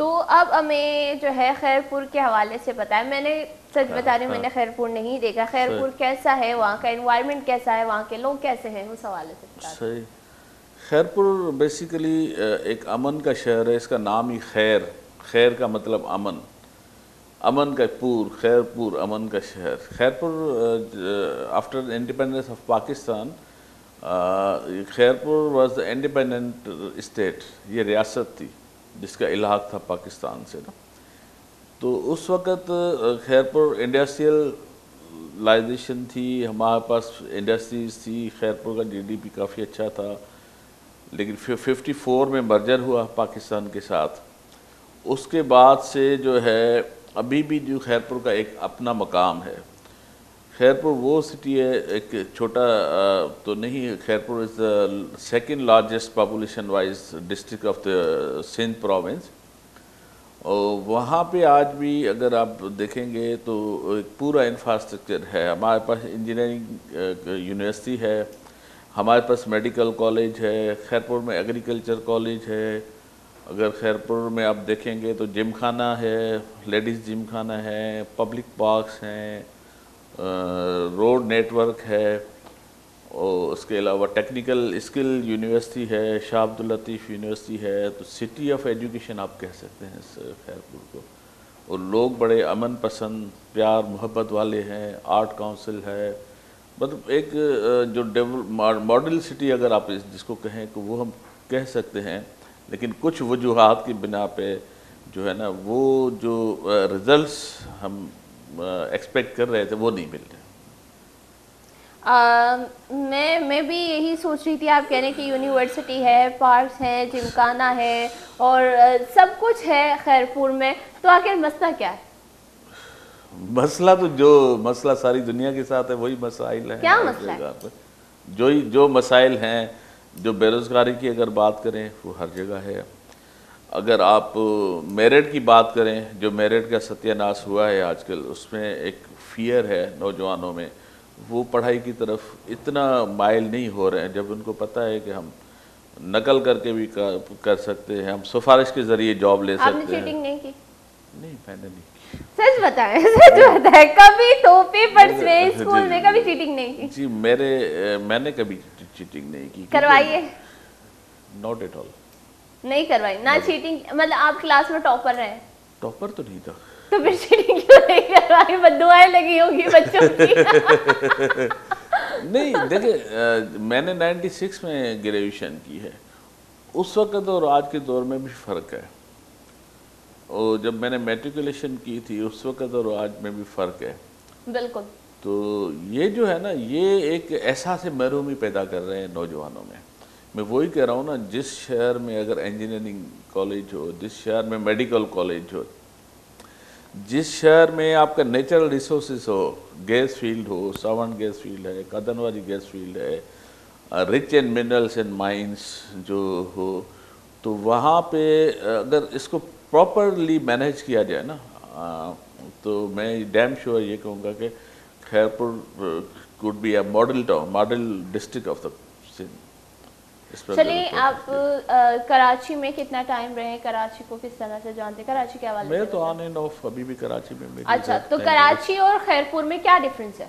تو اب ہمیں جو ہے خیرپور کے حوالے سے پتا ہے، میں نے سچ بتا رہی ہوں، میں نے خیرپور نہیں دیکھا، خیرپور کیسا ہے، وہاں کا انوائرمنٹ کیسا ہے، وہاں کے لوگ کیسے ہیں، اس حوالے سے بتا دیں۔ صحیح. خیرپور بیسیکلی ایک امن کا شہر ہے. اس کا نام ہی خیر کا مطلب امن، امن کا پور، خیرپور امن کا شہر. Khairpur after independence of Pakistan, Khairpur was the independent state. یہ ریاست تھی جس کا الحاق تھا پاکستان سے نا. تو اس وقت خیرپور انڈسٹریلائزیشن تھی، ہمارے پاس انڈسٹریز تھی، خیرپور کا GDP کافی اچھا تھا. لیکن 54 میں مرجر ہوا پاکستان کے ساتھ. اس کے بعد سے جو ہے ابھی بھی جو خیرپور کا ایک اپنا مقام ہے. خیرپور وہ سٹی ہے، ایک چھوٹا تو نہیں. Khairpur is the second largest population wise district of the Sindh province. اور وہاں پہ آج بھی اگر آپ دیکھیں گے تو ایک پورا انفراسٹرکچر ہے. ہمارے پاس انجینئرنگ یونیورسٹی ہے، ہمارے پاس میڈیکل کالج ہے، خیرپور میں ایگریکلچر کالج ہے. اگر خیرپور میں آپ دیکھیں گے تو جم خانہ ہے، لیڈیز جم خانہ ہے، پبلک پارکس ہیں، روڈ نیٹ ورک ہے. اور اس کے علاوہ ٹیکنیکل اسکل یونیورسٹی ہے، شاہ عبد اللطیف یونیورسٹی ہے. تو سٹی آف ایجوکیشن آپ کہہ سکتے ہیں اس خیرپور کو. اور لوگ بڑے امن پسند، پیار محبت والے ہیں. آرٹ کونسل ہے. مطلب ایک جو ماڈل سٹی اگر آپ جس کو کہیں کہ وہ ہم کہہ سکتے ہیں. لیکن کچھ وجوہات کی بنا پہ جو ہے نا وہ جو رزلٹس ہم ایکسپیکٹ کر رہے تھے وہ نہیں مل رہے. میں بھی یہی سوچ رہی تھی. آپ کہہ رہے ہیں کہ یونیورسٹی ہے، پارکس ہیں، جمکانہ ہے اور سب کچھ ہے خیرپور میں، تو آخر مسئلہ کیا ہے؟ مسئلہ تو جو مسئلہ ساری دنیا کے ساتھ ہے وہی مسائل ہیں. کیا مسئلہ ہے؟ جو مسائل ہیں، جو بے روزگاری کی اگر بات کریں وہ ہر جگہ ہے. اگر آپ میرٹ کی بات کریں، جو میرٹ کا ستیہ ناش ہوا ہے آج کل، اس میں ایک فیئر ہے نوجوانوں میں. وہ پڑھائی کی طرف اتنا مائل نہیں ہو رہے ہیں جب ان کو پتہ ہے کہ ہم نقل کر کے بھی کر سکتے ہیں، ہم سفارش کے ذریعے جاب لے سکتے ہیں. آپ نے چیٹنگ نہیں کی؟ نہیں، میں نے نہیں کی. سچ بتائیں، سچ بتائیں، کبھی تو پیپرز میں اسکول میں کبھی چیٹنگ نہیں کی؟ جی میں نے کبھی چیٹنگ نہیں کی. کروائیے؟ Not at all. نہیں کروائی نہ چیٹنگ. مطلب آپ کلاس میں ٹاپر رہے؟ ٹاپر تو نہیں تھا. تو پھر چیٹنگ کیوں نہیں کروائی؟ بددعائیں لگی ہوگی بچوں کی. نہیں دیکھیں، میں نے 96 میں گریجویشن کی ہے. اس وقت اور آج کے دور میں بھی فرق ہے. اور جب میں نے میٹریکولیشن کی تھی اس وقت اور آج میں بھی فرق ہے. بالکل. تو یہ جو ہے نا یہ ایک احساس محرومی پیدا کر رہے ہیں نوجوانوں میں. میں وہی کہہ رہا ہوں نا، جس شہر میں اگر انجینئرنگ کالج ہو، جس شہر میں میڈیکل کالج ہو، جس شہر میں آپ کا نیچرل ریسورسز ہو، گیس فیلڈ ہو، ساون گیس فیلڈ ہے، کدنواری گیس فیلڈ ہے، rich in minerals and minus جو ہو، تو وہاں پہ اگر اس کو پراپرلی مینیج کیا جائے نا تو میں ڈیم شیور یہ کہوں گا کہ Khairpur could be a model town, model district of the Sindh. چلیے، آپ کراچی میں کتنا ٹائم رہے؟ کراچی کو کس طرح سے جانتے؟ کراچی کے حوالے سے میں تو آن اینڈ آف ابھی بھی کراچی میں. اچھا، تو کراچی اور خیرپور میں کیا ڈفرینس ہے؟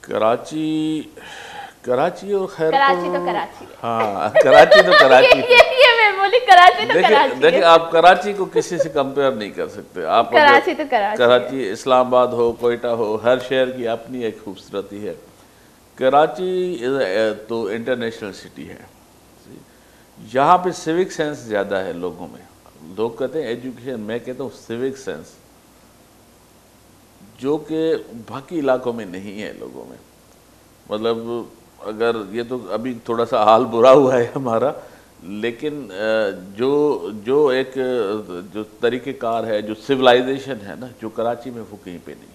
کراچی اور خیرپور، کراچی تو کراچی، ہاں کراچی تو کراچی. یہ میں بولی کراچی تو کراچی. دیکھیں آپ کراچی کو کسی سے کمپیئر نہیں کر سکتے. آپ کراچی تو کراچی، کراچی، اسلام آباد ہو، کوئٹہ ہو، ہر شہر کی اپنی ایک خوبصورتی ہے. کراچی تو انٹرنیشنل سٹی ہے. یہاں پہ سیوک سینس زیادہ ہے لوگوں میں. لوگ کہتے ہیں ایجوکیشن، میں کہتا ہوں سیوک سینس، جو کہ باقی علاقوں میں نہیں ہے لوگوں میں. مطلب اگر یہ تو ابھی تھوڑا سا حال برا ہوا ہے ہمارا، لیکن جو ایک جو طریقہ کار ہے، جو سویلائزیشن ہے نا، جو کراچی میں وہ کہیں پہ نہیں ہے.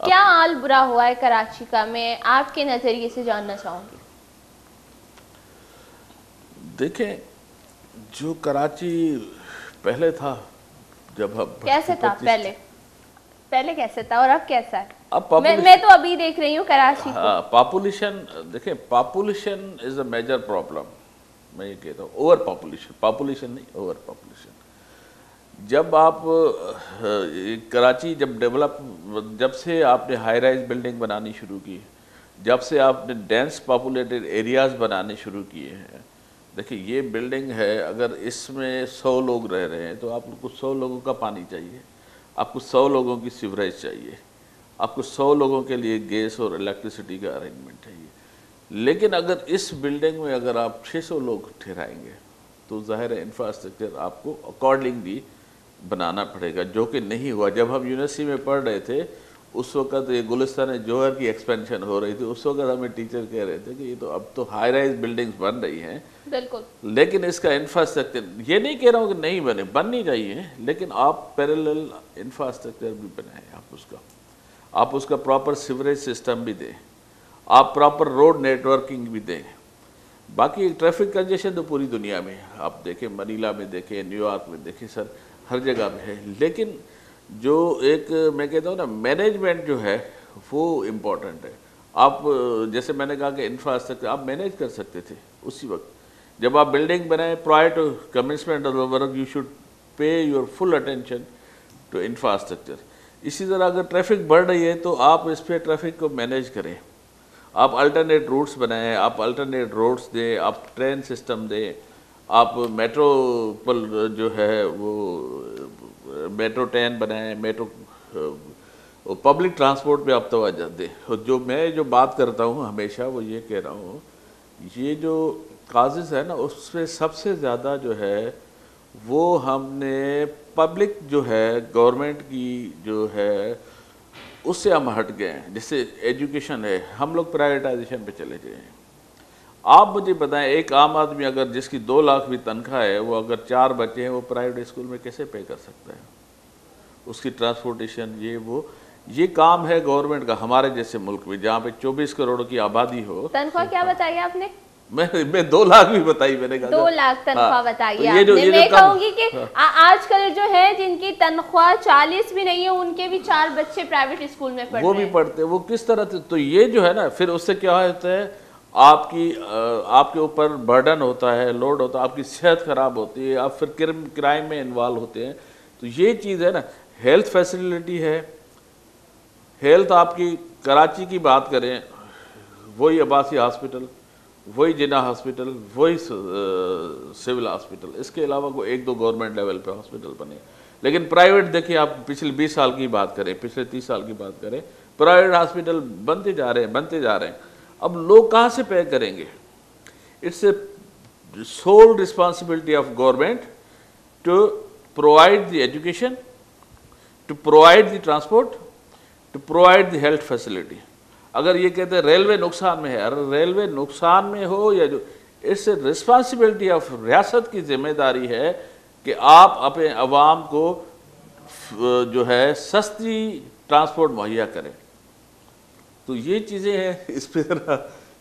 کیا حال برا ہوا ہے کراچی کا؟ میں آپ کے نظریے سے جاننا چاہوں گی. دیکھیں، جو کراچی پہلے تھا، جب کیسے تھا پہلے کیسے تھا اور اب کیسا ہے؟ میں تو ابھی دیکھ رہی ہوں کراچی کو. پاپولیشن، دیکھیں population is a major problem. میں یہ کہتا ہوں اوور پاپولیشن نہیں، اوور پاپولیشن. جب آپ کراچی جب سے آپ نے ہائی رائز بلڈنگ بنانی شروع کی، جب سے آپ نے ڈینس پاپولیٹڈ ایریاز بنانے شروع کیے ہیں، دیکھیں یہ بلڈنگ ہے، اگر اس میں 100 لوگ رہ رہے ہیں تو آپ کو 100 لوگوں کا پانی چاہیے، آپ کو 100 لوگوں کی سیوریج چاہیے، آپ کو 100 لوگوں کے لیے گیس اور الیکٹریسٹی کا ارینجمنٹ چاہیے. لیکن اگر اس بلڈنگ میں اگر آپ 600 لوگ ٹھہرائیں گے تو ظاہر ہے انفراسٹرکچر آپ کو اکارڈنگلی بنانا پڑے گا، جو کہ نہیں ہوا. جب ہم یونیورسٹی میں پڑھ رہے تھے اس وقت یہ گلستان جوہر کی ایکسپینشن ہو رہی تھی، اس وقت ہمیں ٹیچر کہہ رہے تھے کہ یہ تو اب تو ہائی رائز بلڈنگز بن رہی ہیں بالکل، لیکن اس کا انفراسٹرکچر، یہ نہیں کہہ رہا ہوں کہ نہیں بننی چاہیے، لیکن آپ پیرالل انفراسٹرکچر بھی بنائیں، آپ اس کا پراپر سیوریج سسٹم بھی دیں، آپ پراپر روڈ نیٹ ورکنگ بھی دیں. باقی ٹریفک کنجیشن تو پوری دنیا میں آپ دیکھیں، منیلا میں دیکھیں، نیو یارک میں دیکھیں، سر ہر جگہ میں ہے. لیکن جو ایک میں کہتا ہوں نا مینجمنٹ جو ہے وہ امپورٹنٹ ہے. آپ جیسے میں نے کہا کہ انفراسٹرکچر آپ مینیج کر سکتے تھے اسی وقت جب آپ بلڈنگ بنائیں. Prior to commencement of the work you should pay your full attention to infrastructure. اسی طرح اگر ٹریفک بڑھ رہی ہے تو آپ اس پہ ٹریفک کو مینیج کریں، آپ الٹرنیٹ روٹس بنائیں، آپ الٹرنیٹ روڈس دیں، آپ ٹرین سسٹم دیں، آپ میٹرو پر جو ہے وہ میٹرو ٹرین بنائیں، میٹرو پبلک ٹرانسپورٹ پہ آپ توجہ دیں. جو بات کرتا ہوں ہمیشہ وہ یہ کہہ رہا ہوں، یہ جو کازز ہے نا اس پہ سب سے زیادہ جو ہے وہ ہم نے پبلک جو ہے گورنمنٹ کی جو ہے اس سے ہم ہٹ گئے ہیں. جیسے ایجوکیشن ہے، ہم لوگ پرائیویٹائزیشن پہ چلے گئے ہیں. آپ مجھے بتائیں ایک عام آدمی اگر جس کی 2 لاکھ بھی تنخواہ ہے، وہ اگر 4 بچے ہیں وہ پرائیویٹ اسکول میں کیسے پے کر سکتا ہے؟ اس کی ٹرانسپورٹیشن یہ کام ہے گورنمنٹ کا. ہمارے جیسے ملک میں جہاں پہ 24 کروڑ کی آبادی ہو. تنخواہ کیا بتائی آپ نے؟ میں 2 لاکھ بھی بتائی، میں نے کہا 2 لاکھ تنخواہ بتائی آپ نے. میں کہوں گی کہ آج کل جو ہے جن کی تنخواہ 40 بھی نہیں ہے ان کے بھی 4 بچے پرائیویٹ اسکول میں پڑھ رہے ہیں. وہ بھی پڑھتے ہیں. وہ کس طرح سے؟ تو یہ جو ہے نا پھر اس سے کیا ہوتا ہے، آپ کے اوپر برڈن ہوتا ہے، لوڈ ہوتا ہے، آپ کی صحت خراب ہوتی ہے، آپ پھر کرائم میں انوالو ہوتے ہیں. تو یہ چیز ہے نا. ہیلتھ فیسلٹی ہے، ہیلتھ آپ کی کراچی کی بات کریں، وہی عباسی ہاسپٹل، وہی جناح ہاسپٹل، وہی سول ہاسپٹل. اس کے علاوہ کوئی 1-2 گورنمنٹ لیول پہ ہاسپٹل بنے. لیکن پرائیویٹ دیکھیں آپ پچھلے 20 سال کی بات کریں، پچھلے 30 سال کی بات کریں، پرائیویٹ ہاسپٹل بنتے جا رہے ہیں. اب لوگ کہاں سے پے کریں گے؟ It's a civil responsibility of government to provide the education, to provide the transport, to provide the health facility. اگر یہ کہتے ہیں ریلوے نقصان میں ہے، اگر ریلوے نقصان میں ہو یا جو، اٹس اے رسپانسبلٹی آف ریاست کی ذمہ داری ہے کہ آپ اپنے عوام کو جو ہے سستی ٹرانسپورٹ مہیا کریں. تو یہ چیزیں ہیں. اس پہ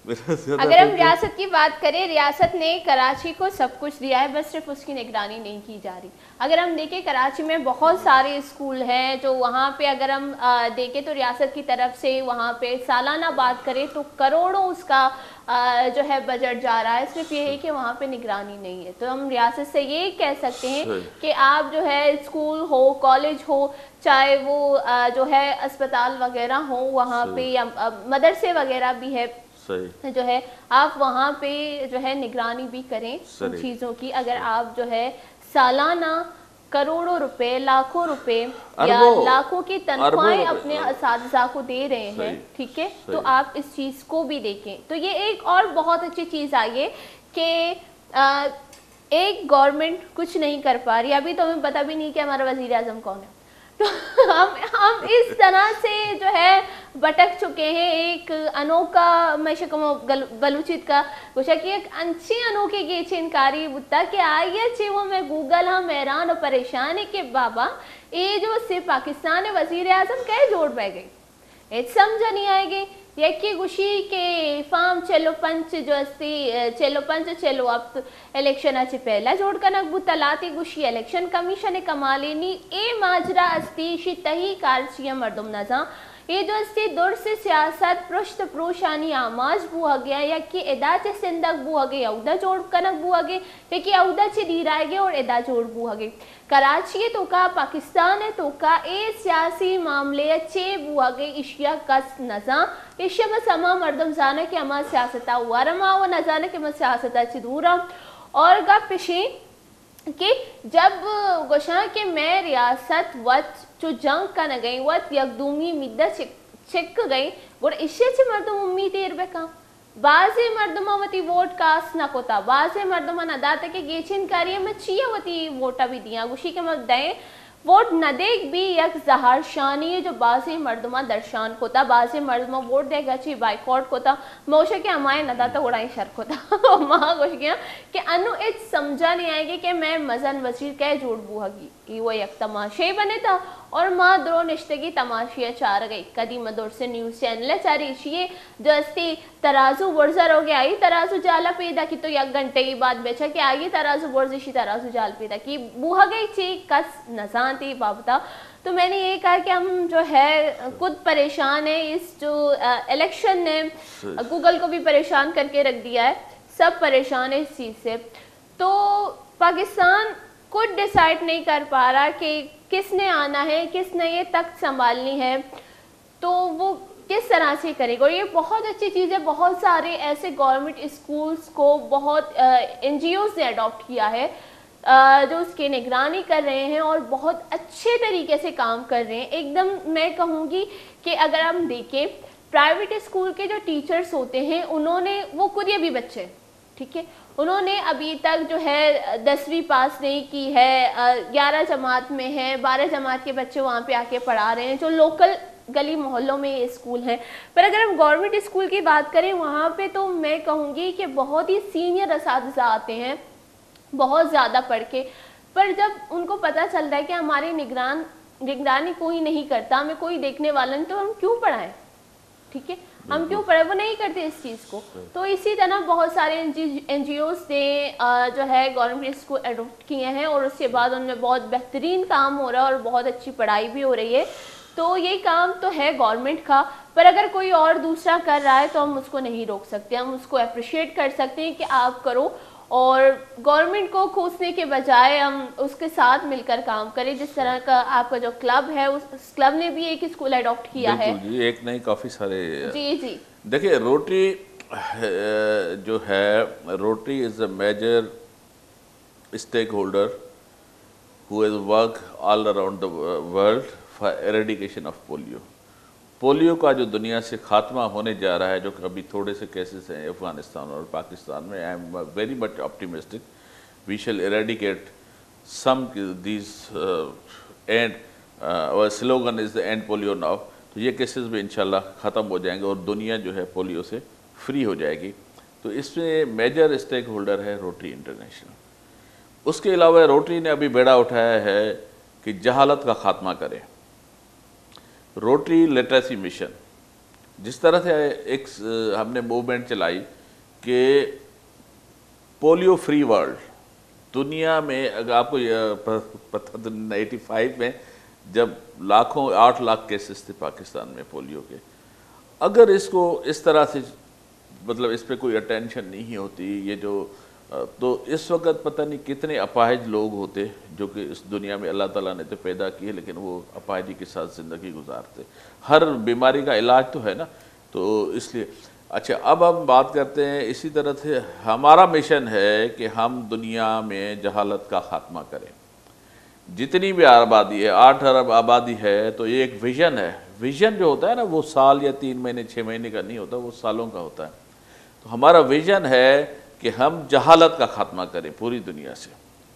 اگر ہم ریاست کی بات کریں، ریاست نے کراچی کو سب کچھ دیا ہے، بس صرف اس کی نگرانی نہیں کی جا رہی. اگر ہم دیکھیں کراچی میں بہت سارے اسکول ہیں جو وہاں پہ اگر ہم دیکھیں تو ریاست کی طرف سے وہاں پہ سالانہ بات کریں تو کروڑوں اس کا جو ہے بجٹ جا رہا ہے. صرف یہ ہے کہ وہاں پہ نگرانی نہیں ہے. تو ہم ریاست سے یہ کہہ سکتے ہیں کہ آپ جو ہے اسکول ہو، کالج ہو، چاہے وہ جو ہے اسپتال وغیرہ ہوں وہاں پہ، یا مدرسے وغیرہ بھی ہے جو ہے، آپ وہاں پہ جو ہے نگرانی بھی کریں ان چیزوں کی. اگر آپ جو ہے سالانہ کروڑوں روپے، لاکھوں روپے یا لاکھوں کی تنخواہیں اپنے اساتذہ کو دے رہے ہیں، ٹھیک ہے، تو آپ اس چیز کو بھی دیکھیں. تو یہ ایک اور بہت اچھی چیز آئی ہے کہ ایک گورنمنٹ کچھ نہیں کر پا رہی. ابھی تو ہمیں پتہ بھی نہیں کہ ہمارا وزیر اعظم کون ہے. تو ہم اس طرح سے جو ہے بٹک چکے ہیں. ایک انوکھا میں بلوچیت کا گوشا کہ ایک انچی انوکھی گیچ انکاری بتا کہ آئیے چی وہ میں گوگل ہم حیران و پریشان ہے کہ بابا یہ جو سے پاکستان وزیر اعظم کہے جوڑ بہ گئی، ایک سمجھ نہیں آئے گی. یکی گوشی کے فام چلو پنچ جو استی چلو اب الیکشن اچھی پہلا جوڑ کنک بوتا لاتی گوشی الیکشن کمیشن کمالینی اے ماجرا استی شی تہی کارچی مردم نظام یہ جو استی دور سے سیاست پرشت پروشانی آماز بو گیا یا کہ ادا چے سندگ بو گے یودا جوڑ کنک بو گے یا کہ یودا چے دیرائے گے اور ادا جوڑ بو گے کراچی تو کا پاکستان تو کا اے سیاسی معاملے چے بو گے اشیا کس نظام اشیا بس اما مردم زانہ کہ اما سیاستا وارما و نظانہ کہ اما سیاستا چے دورا اور گا پیشیں کہ جب گوشاں کہ میں ریاست وقت جو جنگ کا نہ گئی وقت یکدومی مدہ چک گئی گوڑ اشیاء چھ مردم امید ایر بکا بعضی مردم وطی ووٹ کاس نہ کوتا بعضی مردم نہ داتا کہ گیچن کاری میں چیئے وطی ووٹا بھی دیا گوشی کے مد دائیں ووٹ نہ دیکھ بھی یک زہار شانی ہے جو بعضی مردمہ درشان کوتا بعضی مردمہ ووٹ دے گا چی بائیکاٹ کوتا موشہ کے ہمائے نہ داتا گوڑائیں شرک ہوتا ماں گوش گیا کہ انو ایچ سمجھا نہیں آئے گی کہ میں مزن وزیر کہے جوڑ بوہا گی یہ وہ یک تماشے بنے تھا اور ماں درو نشتگی تماشیہ چار گئی قدیم دور سے نیوز چینلے چاری اچھئے جو استی ترازو ورزر ہو گیا آئی ترازو جالا پیدا کی تو یک گھنٹے کی بعد بیچا کہ آئی ترازو ورزشی ترازو جال پیدا کی بوہا گئی چی کس نظان تھی بابتا تو میں نے یہ کہا کہ ہم جو ہے خود پریشان ہیں اس جو الیکشن نے گوگل کو بھی پریشان کر کے رکھ دیا ہے سب پریشان ہے اس چیز سے تو پاکستان خود ڈیسائیڈ نہیں کر پا رہا کہ کس نے آنا ہے کس نے یہ تخت سنبھالنی ہے تو وہ کس طرح سے کرے گا اور یہ بہت اچھی چیز ہے بہت سارے ایسے گورنمنٹ اسکولز کو بہت این جی اوز نے اڈاپٹ کیا ہے جو اس کی نگرانی کر رہے ہیں اور بہت اچھے طریقے سے کام کر رہے ہیں ایک دم میں کہوں گی کہ اگر ہم دیکھیں پرائیویٹ اسکول کے جو ٹیچرز ہوتے ہیں انہوں نے وہ خود یہ بھی بچے ٹھیک ہے انہوں نے ابھی تک جو ہے 10ویں پاس نہیں کی ہے 11 جماعت میں ہے 12 جماعت کے بچے وہاں پہ آ کے پڑھا رہے ہیں جو لوکل گلی محلوں میں یہ اسکول ہیں پر اگر ہم گورنمنٹ اسکول کی بات کریں وہاں پہ تو میں کہوں گی کہ بہت ہی سینئر اساتذہ آتے ہیں بہت زیادہ پڑھ کے پر جب ان کو پتہ چل رہا ہے کہ ہماری نگرانی کوئی نہیں کرتا ہمیں کوئی دیکھنے والا نہیں تو ہم کیوں پڑھائیں ٹھیک ہے ہم کیوں پڑھیں وہ نہیں کرتے اس چیز کو تو اسی طرح بہت سارے این جی اوز نے جو ہے گورنمنٹ اس کو ایڈاپٹ کیے ہیں اور اس کے بعد ان میں بہت بہترین کام ہو رہا ہے اور بہت اچھی پڑھائی بھی ہو رہی ہے تو یہ کام تو ہے گورنمنٹ کا پر اگر کوئی اور دوسرا کر رہا ہے تو ہم اس کو نہیں روک سکتے ہم اس کو اپریشیٹ کر سکتے ہیں کہ آپ کرو اور گورنمنٹ کو کوسنے کے بجائے ہم اس کے ساتھ مل کر کام کریں جس طرح کا آپ کا جو کلب ہے اس کلب نے بھی ایک اسکول ایڈاپٹ کیا ہے جی ایک نہیں کافی سارے جی جی دیکھیں روٹری جو ہے Rotary is a major stakeholder who has worked all around the world for eradication of polio. Polio کا جو دنیا سے خاتمہ ہونے جا رہا ہے جو ابھی تھوڑے سے کیسز ہیں افغانستان اور پاکستان میں I am very much optimistic we shall eradicate some these and our slogan is the end polio now تو یہ کیسز بھی انشاءاللہ ختم ہو جائیں گے اور دنیا جو ہے پولیو سے فری ہو جائے گی تو اس میں میجر اسٹیک ہولڈر ہے روٹری انٹرنیشنل اس کے علاوہ روٹری نے ابھی بیڑا اٹھایا ہے کہ جہالت کا خاتمہ کرے روٹری لٹریسی مشن جس طرح سے ایک ہم نے موومنٹ چلائی کہ پولیو فری ورلڈ دنیا میں اگر آپ کو پتہ 85 میں جب لاکھوں 8 لاکھ کیسز تھے پاکستان میں پولیو کے اگر اس کو اس طرح سے مطلب اس پہ کوئی اٹینشن نہیں ہوتی یہ جو تو اس وقت پتہ نہیں کتنے اپاہج لوگ ہوتے جو کہ اس دنیا میں اللہ تعالیٰ نے تو پیدا کیے لیکن وہ اپاہجی کے ساتھ زندگی گزارتے ہر بیماری کا علاج تو ہے نا تو اس لیے اچھا اب ہم بات کرتے ہیں اسی طرح سے ہمارا مشن ہے کہ ہم دنیا میں جہالت کا خاتمہ کریں جتنی بھی آبادی ہے 8 ارب آبادی ہے تو یہ ایک ویژن ہے ویژن جو ہوتا ہے نا وہ سال یا 3 مہینے 6 مہینے کا نہیں ہوتا وہ سالوں کا ہوتا ہے تو ہمارا ویژن ہے کہ ہم جہالت کا خاتمہ کریں پوری دنیا سے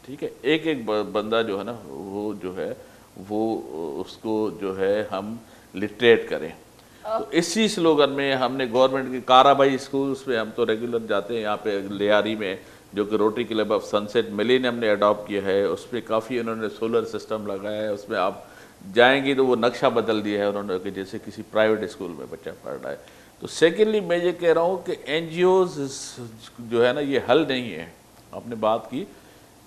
ٹھیک ہے ایک بندہ جو ہے نا وہ جو ہے وہ اس کو جو ہے ہم لٹریٹ کریں تو اسی سلوگن میں ہم نے گورنمنٹ کی کارابائی اسکولز پہ ہم تو ریگولر جاتے ہیں یہاں پہ لیاری میں جو کہ روٹری کلب آف سنسیٹ ملی نے ہم نے اڈاپٹ کیا ہے اس پہ کافی انہوں نے سولر سسٹم لگایا ہے اس میں آپ جائیں گی تو وہ نقشہ بدل دیا ہے انہوں نے کہ جیسے کسی پرائیویٹ اسکول میں بچہ پڑھ رہا ہے تو سیکنڈلی میں یہ کہہ رہا ہوں کہ این جی اوز جو ہے نا یہ حل نہیں ہے آپ نے بات کی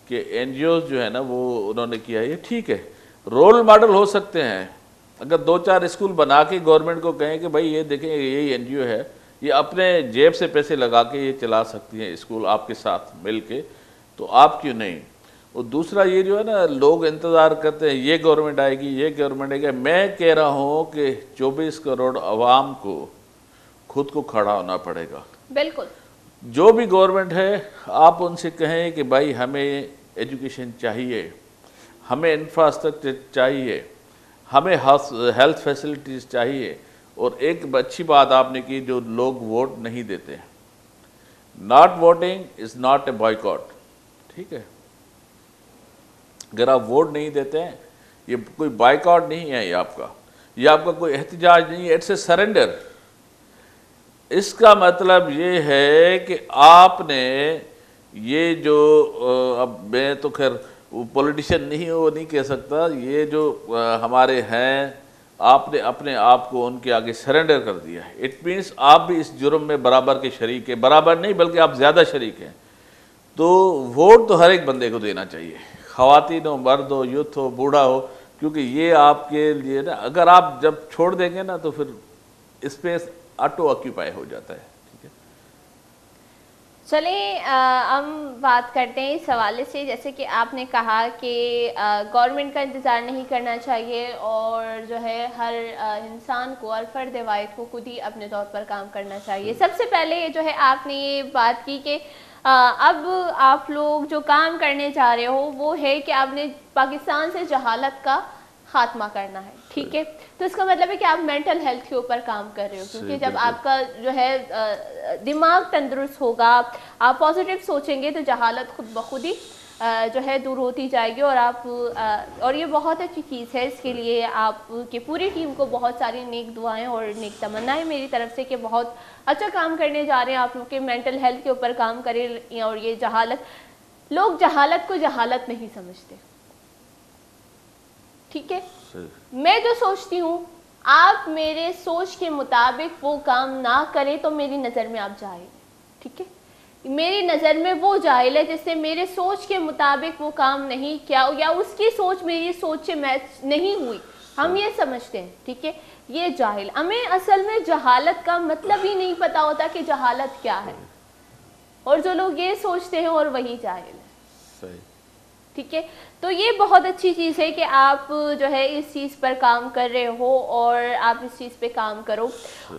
کہ این جی اوز جو ہے نا وہ انہوں نے کیا ہے یہ ٹھیک ہے رول ماڈل ہو سکتے ہیں اگر 2-4 اسکول بنا کے گورنمنٹ کو کہیں کہ بھائی یہ دیکھیں یہی این جی او ہے، یہ اپنے جیب سے پیسے لگا کے یہ چلا سکتی ہیں اسکول آپ کے ساتھ مل کے، تو آپ کیوں نہیں؟ اور دوسرا یہ جو ہے نا، لوگ انتظار کرتے ہیں یہ گورنمنٹ آئے گی، یہ گورنمنٹ آئے گی. میں کہہ رہا ہوں کہ 24 کروڑ عوام کو خود کو کھڑا ہونا پڑے گا. بالکل. جو بھی گورنمنٹ ہے آپ ان سے کہیں کہ بھائی ہمیں ایجوکیشن چاہیے، ہمیں انفراسٹرکچر چاہیے، ہمیں ہیلتھ فیسلٹیز چاہیے. اور ایک اچھی بات آپ نے کی، جو لوگ ووٹ نہیں دیتے، not voting is not a boycott. ٹھیک ہے، اگر آپ ووٹ نہیں دیتے ہیں یہ کوئی بائیکاٹ نہیں ہے، یہ آپ کا کوئی احتجاج نہیں ہے، اٹس اے سرنڈر. اس کا مطلب یہ ہے کہ آپ نے یہ جو اب میں تو خیر پولیٹیشین نہیں وہ نہیں کہہ سکتا، یہ جو ہمارے ہیں آپ نے اپنے آپ کو ان کے آگے سرنڈر کر دیا ہے. اٹ مینس آپ بھی اس جرم میں برابر کے شریک ہیں، برابر نہیں بلکہ آپ زیادہ شریک ہیں. تو ووٹ تو ہر ایک بندے کو دینا چاہیے، خواتین ہو، مرد ہو، یوتھ ہو، بوڑھا ہو، کیونکہ یہ آپ کے لیے نا، اگر آپ جب چھوڑ دیں گے نا تو پھر اسپیس آٹو آکیوپائی ہو جاتا ہے. ٹھیک ہے، چلیں ہم بات کرتے ہیں اس حوالے سے، جیسے کہ آپ نے کہا کہ گورنمنٹ کا انتظار نہیں کرنا چاہیے، اور جو ہے ہر انسان کو، ہر فرد واحد کو خود ہی اپنے طور پر کام کرنا چاہیے. سب سے پہلے جو ہے آپ نے یہ بات کی کہ اب آپ لوگ جو کام کرنے جا رہے ہو وہ ہے کہ آپ نے پاکستان سے جہالت کا خاتمہ کرنا ہے. ٹھیک ہے، تو اس کا مطلب ہے کہ آپ مینٹل ہیلتھ کے اوپر کام کر رہے ہو، کیونکہ جب آپ کا جو ہے دماغ تندرست ہوگا، آپ پازیٹیو سوچیں گے، تو جہالت خود بخود ہی جو ہے دور ہوتی جائے گی. اور آپ اور یہ بہت اچھی چیز ہے. اس کے لیے آپ کی پوری ٹیم کو بہت ساری نیک دعائیں اور نیک تمنائیں میری طرف سے کہ بہت اچھا کام کرنے جا رہے ہیں آپ لوگ کے مینٹل ہیلتھ کے اوپر کام کریں. اور یہ جہالت، لوگ جہالت کو جہالت نہیں سمجھتے. ٹھیک ہے، میں جو سوچتی ہوں آپ میرے سوچ کے مطابق وہ کام نہ کریں تو میری نظر میں آپ جاہل ہیں. ٹھیک ہے، میری نظر میں وہ جاہل ہے جس نے میرے سوچ کے مطابق وہ کام نہیں کیا، یا اس کی سوچ میری سوچ سے میچ نہیں ہوئی، ہم یہ سمجھتے ہیں. ٹھیک ہے، یہ جاہل. ہمیں اصل میں جہالت کا مطلب ہی نہیں پتا ہوتا کہ جہالت کیا ہے، اور جو لوگ یہ سوچتے ہیں اور وہی جاہل ہے. صحیح. ٹھیک ہے، تو یہ بہت اچھی چیز ہے کہ آپ جو ہے اس چیز پر کام کر رہے ہو، اور آپ اس چیز پہ کام کرو.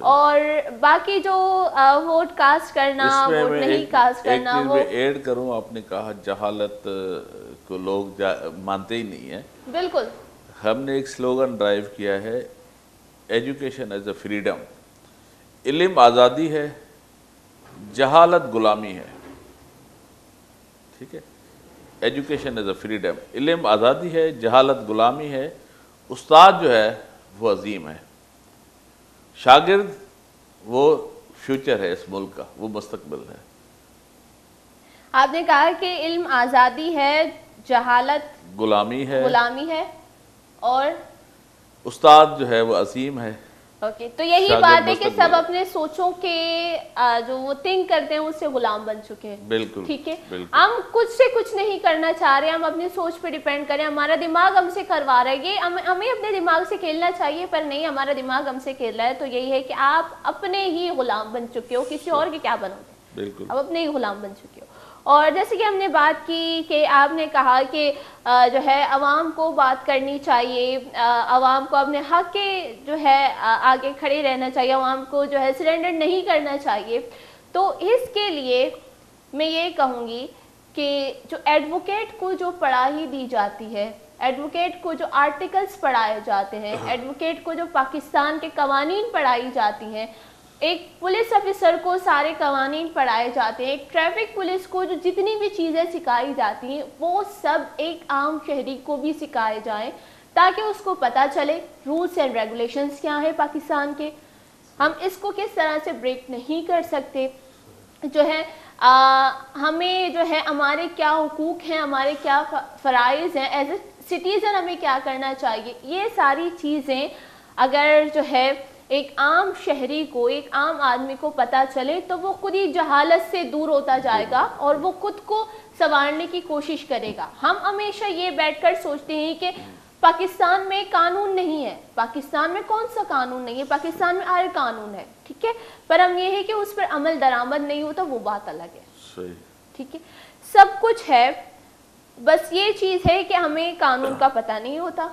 اور باقی جو ووٹ کاسٹ کرنا، ووٹ نہیں کاسٹ کرنا، ایک چیز وہ میں ایڈ کروں، آپ نے کہا جہالت کو لوگ مانتے ہی نہیں ہیں. بالکل. ہم نے ایک سلوگن ڈرائیو کیا ہے، ایجوکیشن ایز اے فریڈم. علم آزادی ہے، جہالت غلامی ہے. ٹھیک ہے، ایجوکیشن ایز اے فریڈم، علم آزادی ہے، جہالت غلامی ہے. استاد جو ہے وہ عظیم ہے، شاگرد وہ فیوچر ہے اس ملک کا، وہ مستقبل ہے. آپ نے کہا کہ علم آزادی ہے، جہالت غلامی ہے، اور استاد جو ہے وہ عظیم ہے. اوکے، تو یہی بات ہے کہ سب اپنے سوچوں کے جو وہ تھنک کرتے ہیں اس سے غلام بن چکے ہیں. بالکل. ٹھیک ہے، ہم کچھ سے کچھ نہیں کرنا چاہ رہے، ہم اپنی سوچ پہ ڈیپینڈ کریں. ہمارا دماغ ہم سے کروا رہا ہے، یہ ہمیں اپنے دماغ سے کھیلنا چاہیے، پر نہیں، ہمارا دماغ ہم سے کھیل رہا ہے. تو یہی ہے کہ آپ اپنے ہی غلام بن چکے ہو، کسی اور کے کیا بنو گے. بالکل، اب اپنے ہی غلام بن چکے ہو. اور جیسے کہ ہم نے بات کی کہ آپ نے کہا کہ جو ہے عوام کو بات کرنی چاہیے، عوام کو اپنے حق کے جو ہے آگے کھڑے رہنا چاہیے، عوام کو جو ہے سرنڈر نہیں کرنا چاہیے. تو اس کے لیے میں یہ کہوں گی کہ جو ایڈوکیٹ کو جو پڑھائی دی جاتی ہے، ایڈوکیٹ کو جو آرٹیکلز پڑھائے جاتے ہیں، ایڈوکیٹ کو جو پاکستان کے قوانین پڑھائی جاتی ہیں، ایک پولیس افیسر کو سارے قوانین پڑھائے جاتے ہیں، ایک ٹریفک پولیس کو جو جتنی بھی چیزیں سکھائی جاتی ہیں وہ سب ایک عام شہری کو بھی سکھائے جائیں، تاکہ اس کو پتہ چلے رولز اینڈ ریگولیشنز کیا ہیں پاکستان کے، ہم اس کو کس طرح سے بریک نہیں کر سکتے، جو ہے ہمیں جو ہے ہمارے کیا حقوق ہیں، ہمارے کیا فرائض ہیں، ایز اے سٹیزن ہمیں کیا کرنا چاہیے. یہ ساری چیزیں اگر جو ہے ایک عام شہری کو، ایک عام آدمی کو پتہ چلے تو وہ خود ہی جہالت سے دور ہوتا جائے گا اور وہ خود کو سنوارنے کی کوشش کرے گا. ہم ہمیشہ یہ بیٹھ کر سوچتے ہیں کہ پاکستان میں قانون نہیں ہے. پاکستان میں کون سا قانون نہیں ہے؟ پاکستان میں ہر قانون ہے, ٹھیک ہے, پر ہم یہ ہے کہ اس پر عمل درآمد نہیں ہوتا, وہ بات الگ ہے. ٹھیک ہے, سب کچھ ہے, بس یہ چیز ہے کہ ہمیں قانون کا پتہ نہیں ہوتا.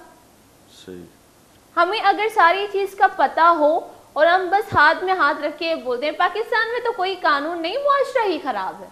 ہمیں اگر ساری چیز کا پتہ ہو اور ہم بس ہاتھ میں ہاتھ رکھ کے بولتے ہیں پاکستان میں تو کوئی قانون نہیں, معاشرہ ہی خراب ہے.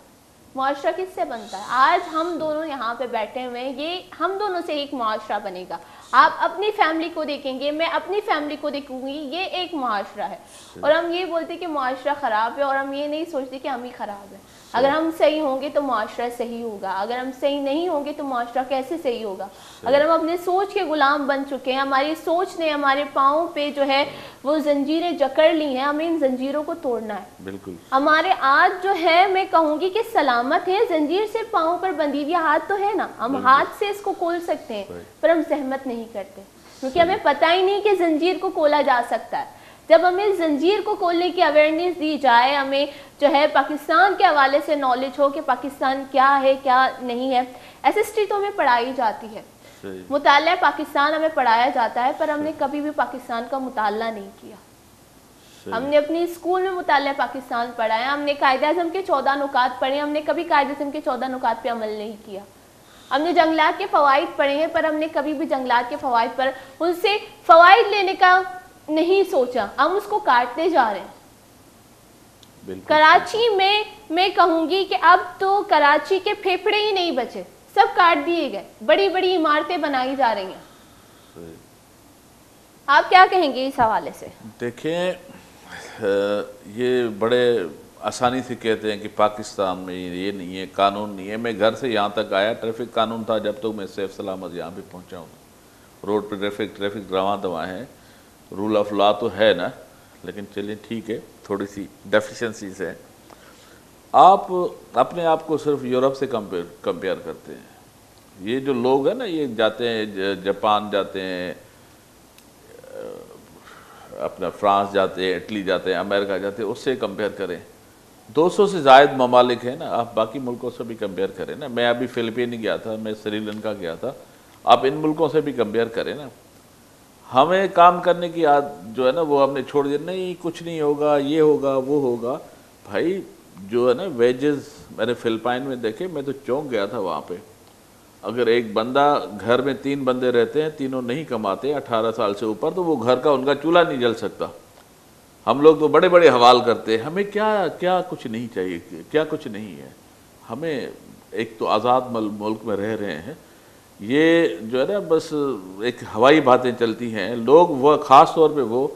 معاشرہ کس سے بنتا ہے؟ آج ہم دونوں یہاں پہ بیٹھے ہوئے ہیں, یہ ہم دونوں سے ایک معاشرہ بنے گا. آپ اپنی فیملی کو دیکھیں گے, میں اپنی فیملی کو دیکھوں گی, یہ ایک معاشرہ ہے. اور ہم یہ بولتے کہ معاشرہ خراب ہے, اور ہم یہ نہیں سوچتے کہ ہم ہی خراب ہیں. اگر ہم صحیح ہوں گے تو معاشرہ صحیح ہوگا, اگر ہم صحیح نہیں ہوں گے تو معاشرہ کیسے صحیح ہوگا؟ اگر ہم اپنے سوچ کے غلام بن چکے ہیں, ہماری سوچ نے ہمارے پاؤں پہ جو ہے وہ زنجیریں جکڑ لی ہیں, ہمیں ان زنجیروں کو توڑنا ہے. بالکل. ہمارے آج جو ہے میں کہوں گی کہ سلامت ہے, زنجیر سے پاؤں پر بندھی ہوئی ہاتھ تو ہے نا, ہم ہاتھ سے اس کو کھول سکتے ہیں, پر ہم زحمت نہیں کرتے کیونکہ ہمیں پتہ ہی نہیں کہ زنجیر کو کھولا جا سکتا ہے. جب ہمیں زنجیر کو کھولنے کی اویئرنیس دی جائے, ہمیں جو ہے پاکستان کے حوالے سے نالج ہو کہ پاکستان کیا ہے کیا نہیں ہے. SST تو ہمیں پڑھائی جاتی ہے, مطالعہ پاکستان ہمیں پڑھایا جاتا ہے, پر ہم نے کبھی بھی پاکستان کا مطالعہ نہیں کیا. ہم نے اپنی اسکول میں مطالعہ پاکستان پڑھا ہے, ہم نے قائد اعظم کے 14 نکات پڑھے, ہم نے کبھی قائد اعظم کے 14 نکات پہ عمل نہیں کیا. ہم نے جنگلات کے فوائد پڑھے ہیں, پر ہم نے کبھی بھی جنگلات کے فوائد پر ان سے فوائد لینے کا نہیں سوچا, ہم اس کو کاٹتے جا رہے ہیں. کراچی میں کہوں گی کہ اب تو کراچی کے پھیپھڑے ہی نہیں بچے, سب کاٹ دیے گئے, بڑی بڑی عمارتیں بنائی جا رہی ہیں. آپ کیا کہیں گے اس حوالے سے؟ دیکھیں, یہ بڑے آسانی سے کہتے ہیں کہ پاکستان میں یہ نہیں ہے, قانون نہیں ہے. میں گھر سے یہاں تک آیا, ٹریفک قانون تھا جب تک میں سیف سلامت یہاں پہ پہنچا ہوں. روڈ پہ ٹریفک رواں دواں ہے, رول آف لا تو ہے نا, لیکن چلیے ٹھیک ہے, تھوڑی سی ڈیفیشنسیز ہیں. آپ اپنے آپ کو صرف یورپ سے کمپیئر کرتے ہیں. یہ جو لوگ ہیں نا, یہ جاتے ہیں جاپان جاتے ہیں, اپنا فرانس جاتے ہیں, اٹلی جاتے ہیں, امریکہ جاتے ہیں, اس سے کمپیئر کریں. 200 سے زائد ممالک ہیں نا, آپ باقی ملکوں سے بھی کمپیئر کریں نا. میں ابھی فلپین گیا تھا, میں سری لنکا گیا تھا, آپ ان ملکوں سے بھی کمپیئر کریں نا. ہمیں کام کرنے کی جو ہے نا وہ ہم نے چھوڑ دیا, نہیں کچھ نہیں ہوگا, یہ ہوگا وہ ہوگا. بھائی جو ہے نا ویجز میں نے فلپائن میں دیکھے, میں تو چونک گیا تھا وہاں پہ. اگر ایک بندہ گھر میں 3 بندے رہتے ہیں, تینوں نہیں کماتے 18 سال سے اوپر, تو وہ گھر کا ان کا چولہا نہیں جل سکتا. ہم لوگ تو بڑے بڑے حوال کرتے ہیں, ہمیں کیا کچھ نہیں چاہیے, کیا کچھ نہیں ہے. ہمیں ایک تو آزاد ملک میں رہ رہے ہیں, یہ جو ہے نا بس ایک ہوائی باتیں چلتی ہیں. لوگ وہ خاص طور پہ وہ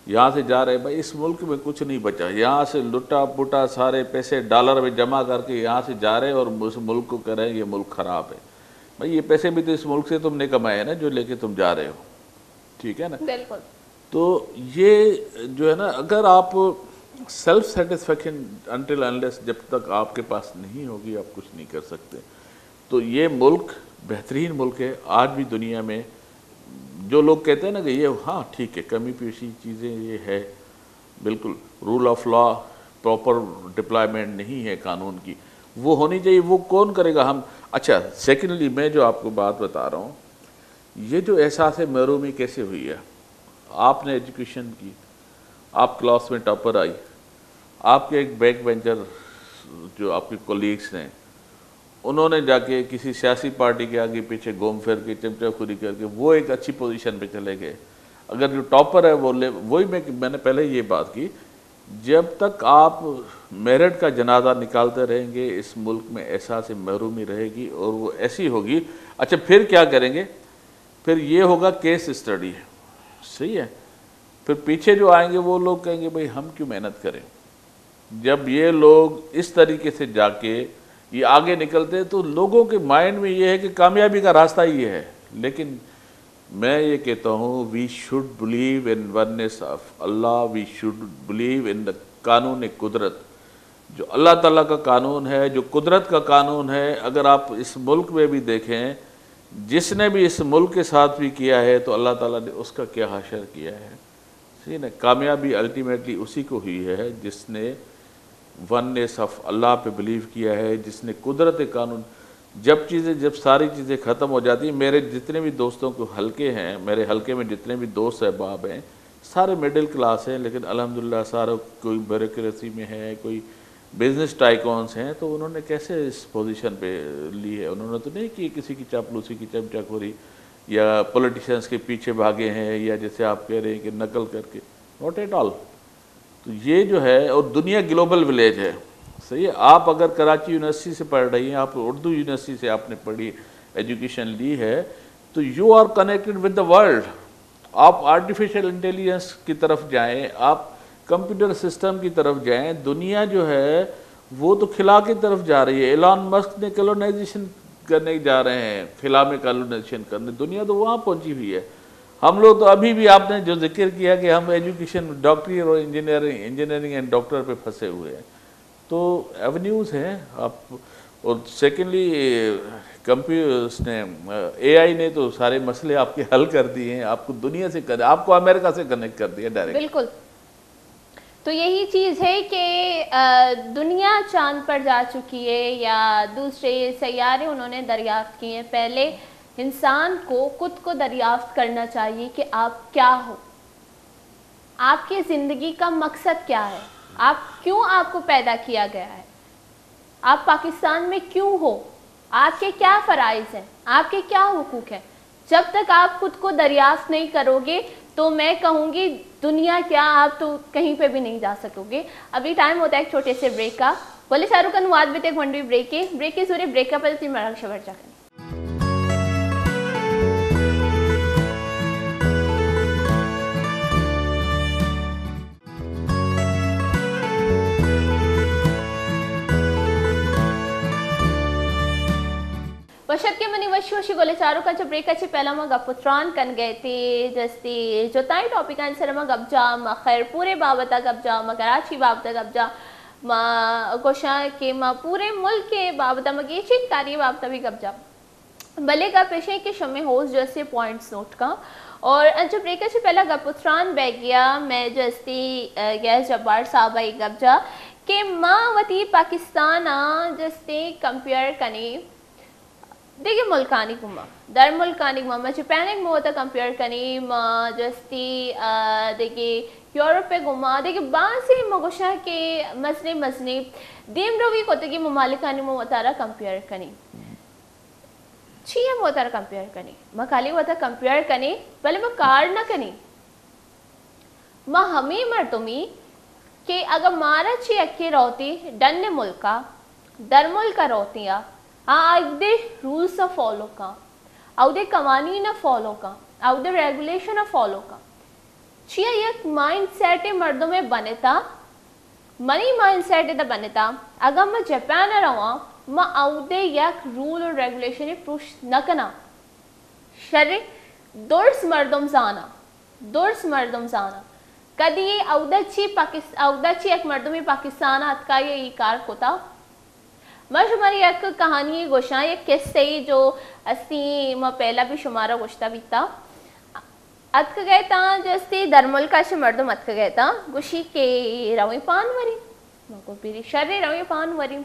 یہاں سے جا رہے ہیں, بھائی اس ملک میں کچھ نہیں بچا, یہاں سے لٹا پٹا سارے پیسے ڈالر میں جمع کر کے یہاں سے جا رہے ہیں, اور اس ملک کو کہہ رہے ہیں یہ ملک خراب ہے. بھائی یہ پیسے بھی تو اس ملک سے تم نے کمائے ہیں نا, جو لے کے تم جا رہے ہو, ٹھیک ہے نا. بالکل. تو یہ جو ہے نا, اگر آپ سیلف سیٹسفیکشن انٹل انلیس, جب تک آپ کے پاس نہیں ہوگی آپ کچھ نہیں کر سکتے. تو یہ ملک بہترین ملک ہے آج بھی دنیا میں. جو لوگ کہتے ہیں نا کہ یہ ہاں ٹھیک ہے, کمی پیشی چیزیں یہ ہے, بالکل rule of law, proper deployment نہیں ہے قانون کی, وہ ہونی چاہیے. وہ کون کرے گا؟ ہم. اچھا, سیکنڈلی میں جو آپ کو بات بتا رہا ہوں, یہ جو احساس محرومی کیسے ہوئی ہے. آپ نے ایجوکیشن کی, آپ کلاس میں ٹاپر آئی, آپ کے ایک بیک بینچر جو آپ کے کولیگس ہیں, انہوں نے جا کے کسی سیاسی پارٹی کے آگے پیچھے گھوم پھر کے چمچہ خوری کر کے وہ ایک اچھی پوزیشن پہ چلے گئے. اگر جو ٹاپر ہے وہی میں نے پہلے یہ بات کی, جب تک آپ میرٹ کا جنازہ نکالتے رہیں گے اس ملک میں احساس محرومی رہے گی, اور وہ ایسی ہوگی. اچھا پھر کیا کریں گے؟ پھر یہ ہوگا کیس اسٹڈی, صحیح ہے. پھر پیچھے جو آئیں گے وہ لوگ کہیں گے بھئی ہم کیوں محنت کریں. جب یہ لوگ اس طریقے سے جا کے یہ آگے نکلتے ہیں تو لوگوں کے مائنڈ میں یہ ہے کہ کامیابی کا راستہ یہ ہے. لیکن میں یہ کہتا ہوں, we should believe in oneness of Allah, we should believe in the قانون قدرت. جو اللہ تعالیٰ کا قانون ہے, جو قدرت کا قانون ہے, اگر آپ اس ملک میں بھی دیکھیں, جس نے بھی اس ملک کے ساتھ بھی کیا ہے تو اللہ تعالیٰ نے اس کا کیا حشر کیا ہے. ٹھیک ہے, کامیابی الٹیمیٹلی اسی کو ہوئی ہے جس نے وننس آف اللہ پہ بلیو کیا ہے, جس نے قدرت قانون. جب ساری چیزیں ختم ہو جاتی ہیں، میرے جتنے بھی دوستوں کو حلقے ہیں، میرے حلقے میں جتنے بھی دوست احباب ہیں سارے مڈل کلاس ہیں، لیکن الحمدللہ سارا کوئی بیوروکریسی میں ہے، کوئی بزنس ٹائکونس ہیں، تو انہوں نے کیسے اس پوزیشن پہ لی ہے؟ انہوں نے تو نہیں کی کسی کی چاپلوسی کی چمچہ خوری یا پولیٹیشنز کے پیچھے بھاگے ہیں، یا جیسے آپ کہہ رہے ہیں کہ نقل کر کے، ناٹ ایٹ آل. تو یہ جو ہے، اور دنیا گلوبل ولیج ہے، صحیح ہے. آپ اگر کراچی یونیورسٹی سے پڑھ رہی ہیں، آپ اردو یونیورسٹی سے آپ نے پڑھی ایجوکیشن لی ہے، تو you are connected with the world. آپ آرٹیفیشل انٹیلیجنس کی طرف جائیں، آپ کمپیوٹر سسٹم کی طرف جائیں، دنیا جو ہے وہ تو خلا کی طرف جا رہی ہے. ایلان مسک نے کلونائزیشن کرنے جا رہے ہیں، خلا میں کلونائزیشن کرنے، دنیا تو وہاں پہنچی ہوئی ہے. ہم لوگ تو ابھی بھی، آپ نے جو ذکر کیا کہ ہم ایجوکیشن، ڈاکٹری اور انجینئرنگ اینڈ ڈاکٹر پہ پھنسے ہوئے ہیں. تو ایونیوز ہیں آپ. اور سیکنڈلی کمپیوٹرس نے، اے آئی نے تو سارے مسئلے آپ کے حل کر دیے ہیں، آپ کو دنیا سے آپ کو امریکہ سے کنیکٹ کر دیا ڈائریکٹ. بالکل. تو یہی چیز ہے کہ دنیا چاند پر جا چکی ہے یا دوسرے سیارے انہوں نے دریافت کیے ہیں. پہلے انسان کو خود کو دریافت کرنا چاہیے کہ آپ کیا ہو، آپ کی زندگی کا مقصد کیا ہے، آپ کو پیدا کیا گیا ہے، آپ پاکستان میں کیوں ہو، آپ کے کیا فرائض ہیں، آپ کے کیا حقوق ہیں. جب تک آپ خود کو دریافت نہیں کرو گے تو میں کہوں گی دنیا کیا، آپ تو کہیں پہ بھی نہیں جا سکو گے. ابھی ٹائم ہوتا ہے ایک چھوٹے سے بریک کا. بولے شاہ رخ خان واد بھی ایک ونڈی بریک کے سورے بریک کا پہلے 3 منٹ شبر جا کریں. وشت کے منی وشی گولے چاروں کا جب بریک اچھے پہلا ما گپ پتران کن گئے تھے جستی جو تائی ٹاپک آنسر ما گپ جا ما خیر پورے بابتا گپ جا ما کراچی بابتا گپ جا ما گوشا کہ ما پورے ملک کے بابتا ما گیچی کاری بابتا بھی گپ جا بلے کا پیشے کے شمع ہوز جیسے پوائنٹس نوٹ کا. اور جب بریک اچھے پہلا گپ پتران بے گیا میں جستی گیس جبار صاحبہ گپ جا کہ ما وطی پاکستان جستے کمپیئر کنی دیکھیں ملکانی گما در ملکانی گما میں جپینک میں ہوتا کمپیئر کنی ما جستی دیکھیں یورپ پہ گما دیکھیں باسی مگوشا کے مزنی دیم روی کوتے کی ممالکانی میں ہوتا کمپیئر کنی چیئے ہوتا کمپیئر کنی ما کالی ہوتا کمپیئر کنی پہلے ما کار نہ کنی ما ہمیں مردمی کہ اگر مارا چی اکی روتی ڈن ملکا در ملکا روتیاں آؤ دے رولس فالو کا، آؤ دے قوانین فالو کا، آؤ دے ریگولیشن فالو کا. چیا یک مائنڈ سیٹ مردوں میں بنے تھا، منی مائنڈ سیٹ دا بنے تھا. اگر میں جاپان رہا میں آؤ دے یک رول اور ریگولیشن پروش نہ کنا شر درس مردم زانا کدی آؤ دا چی ایک مردمی پاکستان اتکا یہ کار کوتا. میں شماری ایک کہانی گوشاں ایک قصے جو استی میں پہلا بھی شمارا گوشتا بھی تھا. اتک گئے تا جستی درمل کا سے مردم اتک گئے تا گوشی کے روی پان وری میں کو پیری شر روی پان وری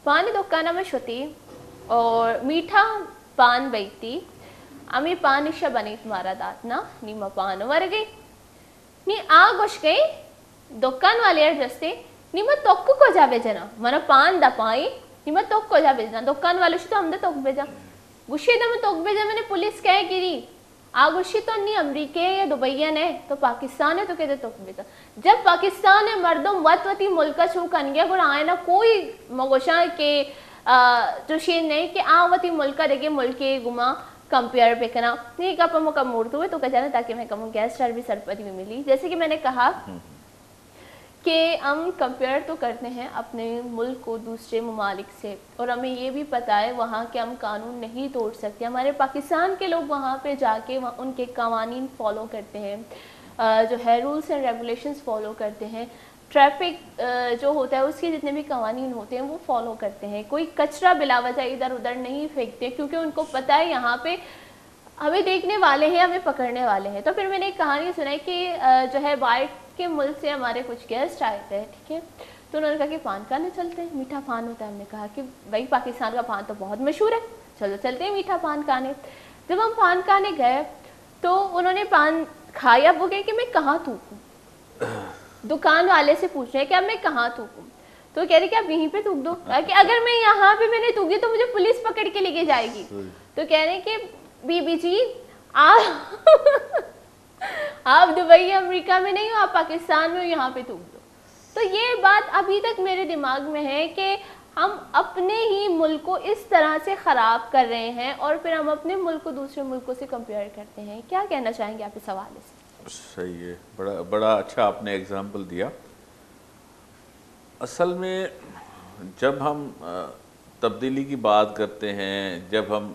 پانی دکانا میں شتی اور میٹھا پان بیتی امی پانشا بنی تمہارا داتنا نیمہ پان ور گئی نی آ گوش گئی دکان والے جستے نیمہ توکو کو جا بیجنا منا پان دا پائی نیمہ توک کو جا بیجنا دکان والے شو تو ہم دے توک بیجا گوشی دا میں توک بیجا میں نے پولیس کہے گیری آگوشی تو نہیں امریکہ یا دبئین ہے تو پاکستان ہے تو کہتے توک بیجا. جب پاکستان ہے مردم وطی ملکہ چھو کنگیا گر آئے نا کوئی مگوشاں کے جو شین نہیں کہ وطی ملکہ دیکھے ملکے گما کمپیئر پہ کنا نہیں کہا پا مکہ موڑتے ہوئے تو کہا جانا تاکہ میں کہوں گیس اسٹار بھی سرپتی میں ملی. جیسے کہ میں نے کہا کہ ہم کمپیئر تو کرتے ہیں اپنے ملک کو دوسرے ممالک سے اور ہمیں یہ بھی پتہ ہے وہاں کے ہم قانون نہیں توڑ سکتے. ہمارے پاکستان کے لوگ وہاں پہ جا کے ان کے قوانین فالو کرتے ہیں جو ہے رولس اینڈ ریگولیشنز فالو کرتے ہیں. ٹریفک جو ہوتا ہے اس کے جتنے بھی قوانین ہوتے ہیں وہ فالو کرتے ہیں. کوئی کچرا بلا وجہ ادھر ادھر نہیں پھینکتے کیونکہ ان کو پتہ ہے یہاں پہ ہمیں دیکھنے والے ہیں ہمیں پکڑنے والے ہیں. تو پھر میں نے ایک کہانی سنائی کہ جو ہے باہر کے ملک سے ہمارے کچھ گیسٹ آئے تھے ٹھیک ہے تو انہوں نے کہا کہ پان کھانے چلتے ہیں, میٹھا پان ہوتا ہے. ہم نے کہا کہ بھائی پاکستان کا پان تو بہت مشہور ہے, چلو چلتے ہیں میٹھا پان کھانے. جب ہم پان کھانے گئے تو انہوں نے پان کھایا, وہ کہے کہ میں کہاں تھوکوں, دکان والے سے پوچھ رہے ہیں کہ اب میں کہاں تھوکوں. تو کہہ رہے کہ آپ یہیں پہ تھوک دو, کہ اگر میں یہاں پہ میں نے تھوکی تو مجھے پولیس پکڑ کے لے کے جائے گی. تو کہہ رہے کہ بی بی جی آپ دبئی امریکہ میں نہیں ہو, آپ پاکستان میں ہو, یہاں پہ تھوک دو. تو یہ بات ابھی تک میرے دماغ میں ہے کہ ہم اپنے ہی ملک کو اس طرح سے خراب کر رہے ہیں اور پھر ہم اپنے ملک کو دوسرے ملکوں سے کمپیئر کرتے ہیں. کیا کہنا چاہیں گے آپ اس حوالے سے؟ صحیح ہے, بڑا اچھا آپ نے ایگزامپل دیا. اصل میں جب ہم تبدیلی کی بات کرتے ہیں, جب ہم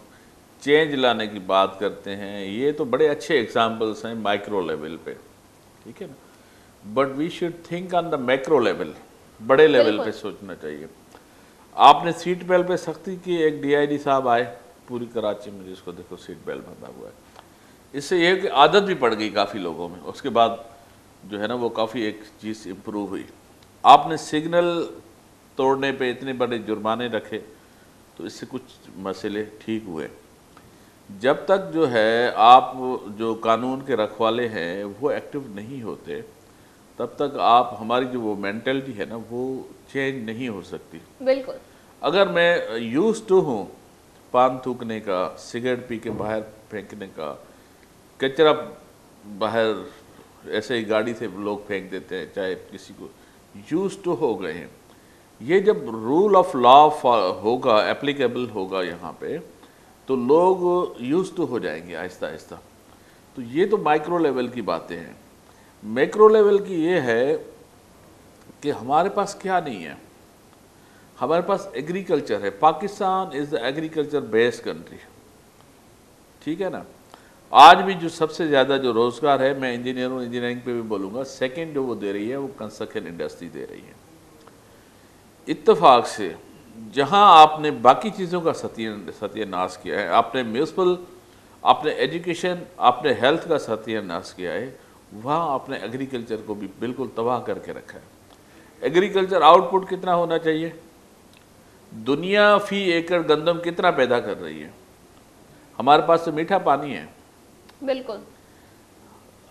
چینج لانے کی بات کرتے ہیں, یہ تو بڑے اچھے ایگزامپلس ہیں مائکرو لیول پہ, ٹھیک ہے نا, but we should think on the macro level, بڑے لیول پہ سوچنا چاہیے. آپ نے سیٹ بیلٹ پہ سختی کی, ایک ڈی آئی ڈی صاحب آئے پوری کراچی میں, جس کو دیکھو سیٹ بیلٹ بندھا ہوا ہے. اس سے یہ کہ عادت بھی پڑ گئی کافی لوگوں میں, اس کے بعد جو ہے نا وہ کافی ایک چیز امپروو ہوئی. آپ نے سگنل توڑنے پہ اتنے بڑے جرمانے رکھے تو اس سے کچھ مسئلے ٹھیک ہوئے. جب تک جو ہے آپ جو قانون کے رکھوالے ہیں وہ ایکٹیو نہیں ہوتے, تب تک آپ ہماری جو وہ مینٹلٹی ہے نا وہ چینج نہیں ہو سکتی. بالکل. اگر میں یوز ٹو ہوں پان تھوکنے کا, سگریٹ پی کے باہر پھینکنے کا, کچرا باہر ایسے ہی گاڑی سے لوگ پھینک دیتے ہیں, چاہے کسی کو یوز ٹو ہو گئے ہیں. یہ جب رول آف لا ہوگا, اپلیکیبل ہوگا یہاں پہ, تو لوگ یوز ٹو ہو جائیں گے آہستہ آہستہ. تو یہ تو مائکرو لیول کی باتیں ہیں. میکرو لیول کی یہ ہے کہ ہمارے پاس کیا نہیں ہے. ہمارے پاس ایگریکلچر ہے. پاکستان از دا ایگریکلچر بیسڈ کنٹری, ٹھیک ہے نا. آج بھی جو سب سے زیادہ جو روزگار ہے, میں انجینئرنگ پہ بھی بولوں گا, سیکنڈ جو وہ دے رہی ہے وہ کنسٹرکشن انڈسٹری دے رہی ہے. اتفاق سے جہاں آپ نے باقی چیزوں کا ستیہ ناش کیا ہے, آپ نے میونسپل, آپ نے ایجوکیشن, آپ نے ہیلتھ کا ستیہ ناش کیا ہے, وہاں آپ نے ایگریکلچر کو بھی بالکل تباہ کر کے رکھا ہے. ایگریکلچر آؤٹ پٹ کتنا ہونا چاہیے؟ دنیا فی ایکڑ گندم کتنا پیدا کر رہی ہے؟ ہمارے پاس تو میٹھا پانی ہے. بالکل.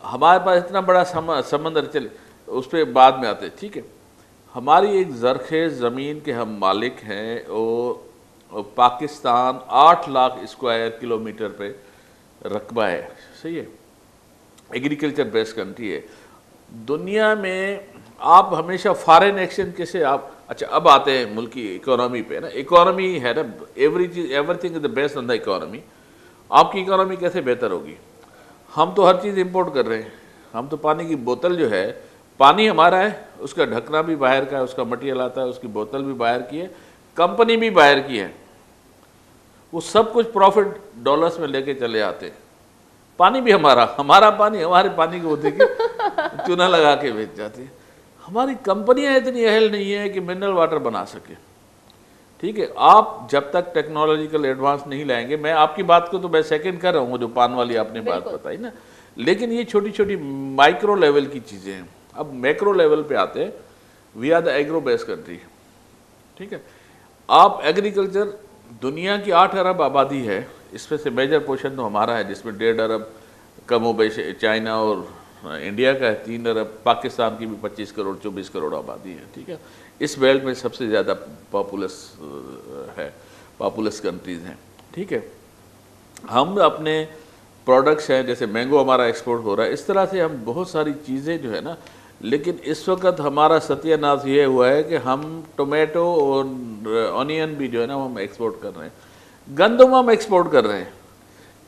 ہمارے پاس اتنا بڑا سمندر, چلے اس پہ بعد میں آتے, ٹھیک ہے. ہماری ایک زرخیز زمین کے ہم مالک ہیں, اور پاکستان 8 لاکھ اسکوائر کلومیٹر پہ رقبہ ہے, صحیح ہے. ایگریکلچر بیسڈ کنٹری ہے. دنیا میں آپ ہمیشہ فارن ایکسچینج کیسے آپ, اچھا اب آتے ہیں ملکی اکانومی پہ نا. اکانومی ہے نا, every thing is based on the economy. آپ کی اکانومی کیسے بہتر ہوگی؟ ہم تو ہر چیز امپورٹ کر رہے ہیں. ہم تو پانی کی بوتل جو ہے, پانی ہمارا ہے, اس کا ڈھکنا بھی باہر کا ہے, اس کا مٹیریل آتا ہے, اس کی بوتل بھی باہر کی ہے, کمپنی بھی باہر کی ہے. وہ سب کچھ پروفٹ ڈالرز میں لے کے چلے آتے ہیں. پانی بھی ہمارا پانی, ہمارے پانی کو دیکھیں چونا لگا کے بیچ جاتے ہیں. ہماری کمپنیاں اتنی اہل نہیں ہیں کہ منرل واٹر بنا سکے, ٹھیک ہے. آپ جب تک ٹیکنالوجیکل ایڈوانس نہیں لائیں گے, میں آپ کی بات کو تو میں سیکنڈ کر رہا ہوں, جو پان والی آپ نے بات بتائی نا, لیکن یہ چھوٹی چھوٹی مائکرو لیول کی چیزیں ہیں. اب میکرو لیول پہ آتے ہیں, we are the agro base country, ٹھیک ہے. آپ ایگریکلچر, دنیا کی 8 ارب آبادی ہے, اس میں سے میجر پورشن تو ہمارا ہے, جس میں 1.5 ارب کم و بیش چائنا اور انڈیا کا ہے, 3 ارب, پاکستان کی بھی 25 کروڑ 24 کروڑ آبادی ہے, ٹھیک ہے. اس بیلٹ میں سب سے زیادہ پاپولس کنٹریز ہیں, ٹھیک ہے. ہم اپنے پروڈکٹس ہیں, جیسے مینگو ہمارا ایکسپورٹ ہو رہا ہے, اس طرح سے ہم بہت ساری چیزیں جو ہے نا. لیکن اس وقت ہمارا ستیہ ناش یہ ہوا ہے کہ ہم ٹومیٹو اور آنین بھی جو ہے نا ہم ایکسپورٹ کر رہے ہیں, گندم ہم ایکسپورٹ کر رہے ہیں.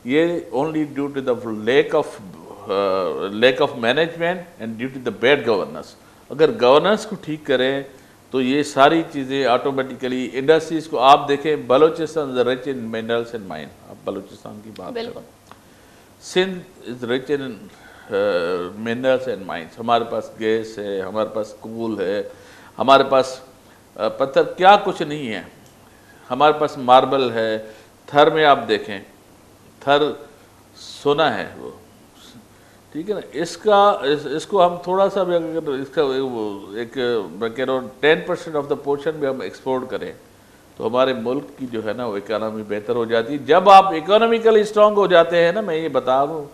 یہ only due to the lack of management and due to the bad governance. اگر گورننس کو ٹھیک کریں تو یہ ساری چیزیں آٹومیٹیکلی, انڈسٹریز کو آپ دیکھیں, Balochistan is rich in minerals and mine. آپ بلوچستان کی بات کریں, Sindh is rich in minerals and mines. ہمارے پاس گیس ہے, ہمارے پاس کول ہے, ہمارے پاس پتھر کیا کچھ نہیں ہے. ہمارے پاس ماربل ہے. تھر میں آپ دیکھیں, تھر سونا ہے وہ, ٹھیک ہے نا. اس کو ہم تھوڑا سا بھی اگر اس کا ایک میں کہہ رہا ہوں 10% آف دا پورشن بھی ہم ایکسپورٹ کریں تو ہمارے ملک کی جو ہے نا وہ اکانومی بہتر ہو جاتی ہے. جب آپ اکانومیکلی اسٹرانگ ہو جاتے ہیں نا، میں یہ بتا رہا ہوں،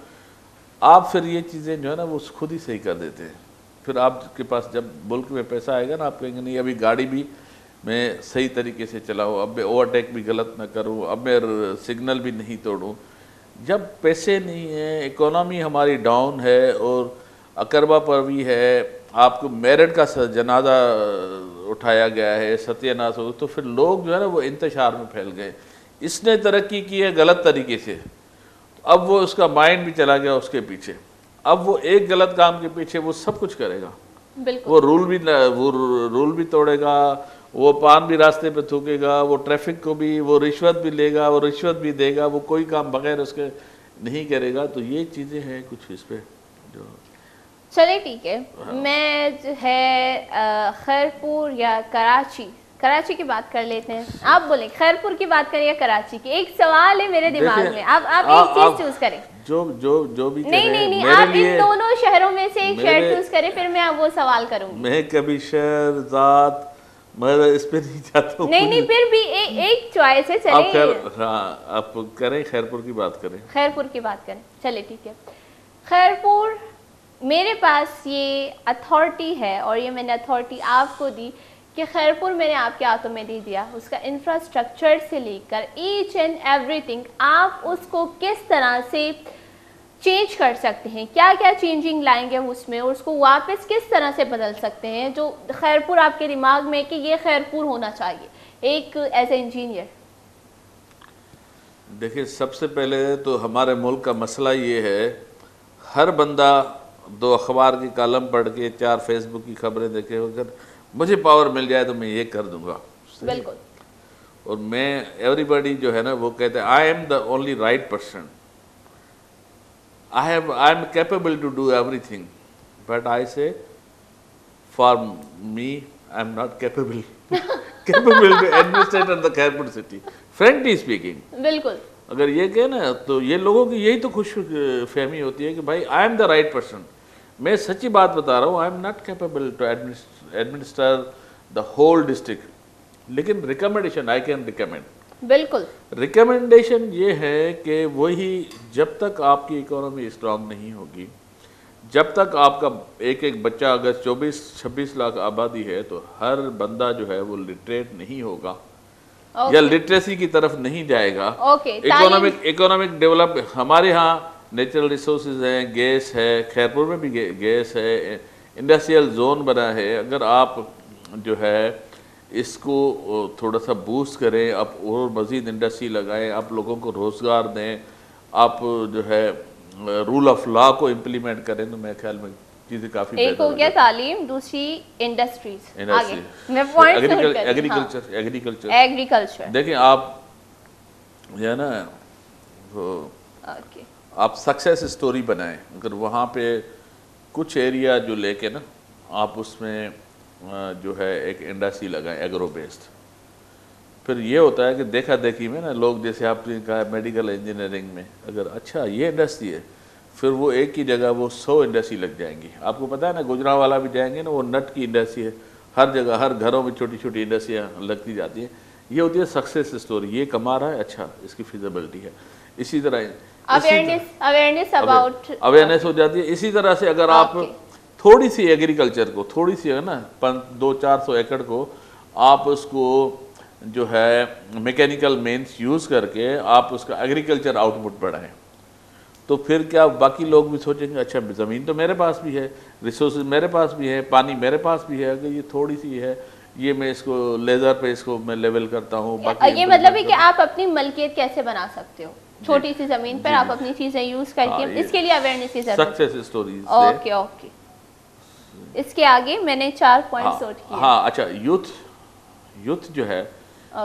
آپ پھر یہ چیزیں جو ہے نا وہ خود ہی صحیح کر دیتے ہیں. پھر آپ کے پاس جب ملک میں پیسہ آئے گا نا، آپ کہیں گے نہیں ابھی گاڑی بھی میں صحیح طریقے سے چلاؤں، اب میں اوورٹیک بھی غلط نہ کروں، اب میں سگنل بھی نہیں توڑوں. جب پیسے نہیں ہیں، اکانومی ہماری ڈاؤن ہے اور اقربا پروی ہے، آپ کو میرٹ کا جنازہ اٹھایا گیا ہے، ستیہ ناش ہو، تو پھر لوگ جو ہے نا وہ انتشار میں پھیل گئے. اس نے ترقی کی ہے غلط طریقے سے، اب وہ اس کا مائنڈ بھی چلا گیا اس کے پیچھے. اب وہ ایک غلط کام کے پیچھے وہ سب کچھ کرے گا. وہ رول بھی توڑے گا، وہ پان بھی راستے پہ تھوکے گا، وہ ٹریفک کو بھی، وہ رشوت بھی لے گا، وہ رشوت بھی دے گا، وہ کوئی کام بغیر اس کے نہیں کرے گا. تو یہ چیزیں ہیں کچھ اس پہ جو. چلے ٹھیک ہے، میں جو ہے خیرپور یا کراچی کی بات کر لیتے ہیں. آپ بولیں خیرپور کی بات کریں یا کراچی کی؟ ایک سوال ہے میرے دماغ میں، آپ ایک چیز چوز کریں. جو بھی نہیں آپ ان دونوں شہروں میں سے ایک شہر چوز کریں، پھر میں وہ سوال کروں گی. میں کبھی شہر ذات میں اس پہ نہیں جاتا ہوں. نہیں پھر بھی ایک چوائس ہے. چلیں ہاں آپ کریں، خیرپور کی بات کریں. خیرپور کی بات کریں، چلے ٹھیک ہے. خیرپور میرے پاس یہ اتھارٹی ہے اور یہ میں نے اتھارٹی آپ کو دی کہ خیرپور میں نے آپ کے ہاتھوں میں دے دیا. اس کا انفراسٹرکچر سے لے کر ایچ اینڈ ایوری تھنگ آپ اس کو کس طرح سے چینج کر سکتے ہیں، کیا کیا چینجنگ لائیں گے اس میں، اور اس کو واپس کس طرح سے بدل سکتے ہیں جو خیرپور آپ کے دماغ میں کہ یہ خیرپور ہونا چاہیے ایک ایز اے انجینئر. دیکھیں سب سے پہلے تو ہمارے ملک کا مسئلہ یہ ہے، ہر بندہ 2 اخبار کی کالم پڑھ کے 4 فیس بک کی خبریں دیکھے، اگر مجھے پاور مل جائے تو میں یہ کر دوں گا. بالکل. اور میں ایوری باڈی جو ہے نا وہ کہتے ہیں I am the only right person, I am capable to do everything, but I say for me I am not capable to administrate in the Khairpur city. Frankly speaking, بالکل. اگر یہ کہے نا تو یہ لوگوں کی یہی تو خوش فہمی ہوتی ہے کہ بھائی I am the right person. میں سچی بات بتا رہا ہوں، I am not capable to administer the whole district. لیکن ریکمنڈیشن I can recommend. بالکل. ریکمنڈیشن یہ ہے کہ وہی جب تک آپ کی اکانومی اسٹرانگ نہیں ہوگی، جب تک آپ کا ایک بچہ اگر 24-26 لاکھ آبادی ہے تو ہر بندہ جو ہے وہ لٹریٹ نہیں ہوگا یا لٹریسی کی طرف نہیں جائے گا. اکانومک ڈیولپ ہمارے ہاں نیچرل ریسورسز ہیں، گیس ہے، خیرپور میں بھی گیس ہے، انڈسٹریل زون بنا ہے. اگر آپ جو ہے اس کو تھوڑا سا بوسٹ کریں، آپ اور مزید انڈسٹری لگائیں، آپ لوگوں کو روزگار دیں، آپ جو ہے رول آف لا کو امپلیمنٹ کریں، تو میرے خیال میں چیزیں کافی بہتر. ایک ہو گیا تعلیم، دوسری انڈسٹریز. ایگریکلچر. دیکھیں آپ جو ہے نا آپ سکسیس اسٹوری بنائیں. اگر وہاں پہ کچھ ایریا جو لے کے نا آپ اس میں جو ہے ایک انڈسٹری لگائیں ایگرو بیسڈ، پھر یہ ہوتا ہے کہ دیکھا دیکھی میں نا لوگ جیسے آپ نے کہا میڈیکل انجینئرنگ میں اگر اچھا یہ انڈسٹری ہے، پھر وہ ایک ہی جگہ وہ 100 انڈسٹری لگ جائیں گی. آپ کو پتہ ہے نا گجرانوالا بھی جائیں گے نا، وہ نٹ کی انڈسٹری ہے، ہر جگہ ہر گھروں میں چھوٹی چھوٹی انڈسٹریاں لگتی جاتی ہیں. یہ ہوتی ہے سکسیس اسٹوری، یہ کما رہا ہے، اچھا اس کی فیزیبلٹی ہے. اسی طرح اویئرنیس ہو جاتی ہے. اسی طرح سے اگر آپ تھوڑی سی ایگریکلچر کو، تھوڑی سی ہے نا 200-400 ایکڑ کو آپ اس کو جو ہے میکینیکل مینس یوز کر کے آپ اس کا ایگریکلچر آؤٹ پٹ بڑھائیں، تو پھر کیا باقی لوگ بھی سوچیں گے اچھا زمین تو میرے پاس بھی ہے، ریسورسز میرے پاس بھی ہے، پانی میرے پاس بھی ہے، اگر یہ تھوڑی سی ہے یہ میں اس کو لیزر پہ اس کو میں لیول کرتا ہوں. یہ مطلب ہے کہ آپ اپنی ملکیت کیسے بنا سکتے ہو، چھوٹی سی زمین پر آپ اپنی چیزیں یوز کر کے، اس کے لیے اویئرنیس کی ضرورت ہے. Success stories. اوکے. اس کے آگے میں نے 4 پوائنٹس نوٹ کیے. ہاں اچھا، یوتھ جو ہے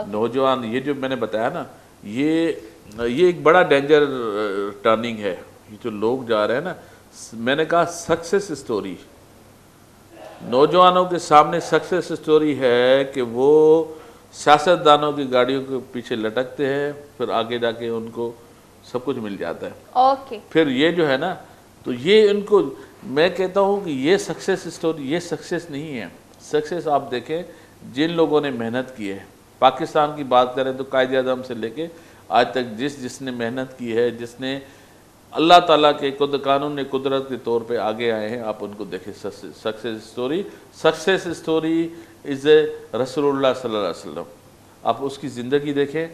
نوجوان، یہ جو میں نے بتایا نا یہ ایک بڑا ڈینجر ٹرننگ ہے. یہ جو لوگ جا رہے ہیں نا، میں نے کہا سکسیس اسٹوری نوجوانوں کے سامنے سکسیس اسٹوری ہے کہ وہ سیاستدانوں کی گاڑیوں کے پیچھے لٹکتے ہیں، پھر آگے جا کے ان کو سب کچھ مل جاتا ہے. اوکے. پھر یہ جو ہے نا تو یہ ان کو میں کہتا ہوں کہ یہ سکسیس اسٹوری، یہ سکسیس نہیں ہے. سکسیس آپ دیکھیں جن لوگوں نے محنت کی ہے. پاکستان کی بات کریں تو قائد اعظم سے لے کے آج تک جس نے محنت کی ہے، جس نے اللہ تعالیٰ کے قانون قدرت کے طور پہ آگے آئے ہیں، آپ ان کو دیکھیں. سکسیس اسٹوری از اے رسول اللہ صلی اللہ علیہ وسلم. آپ اس کی زندگی دیکھیں،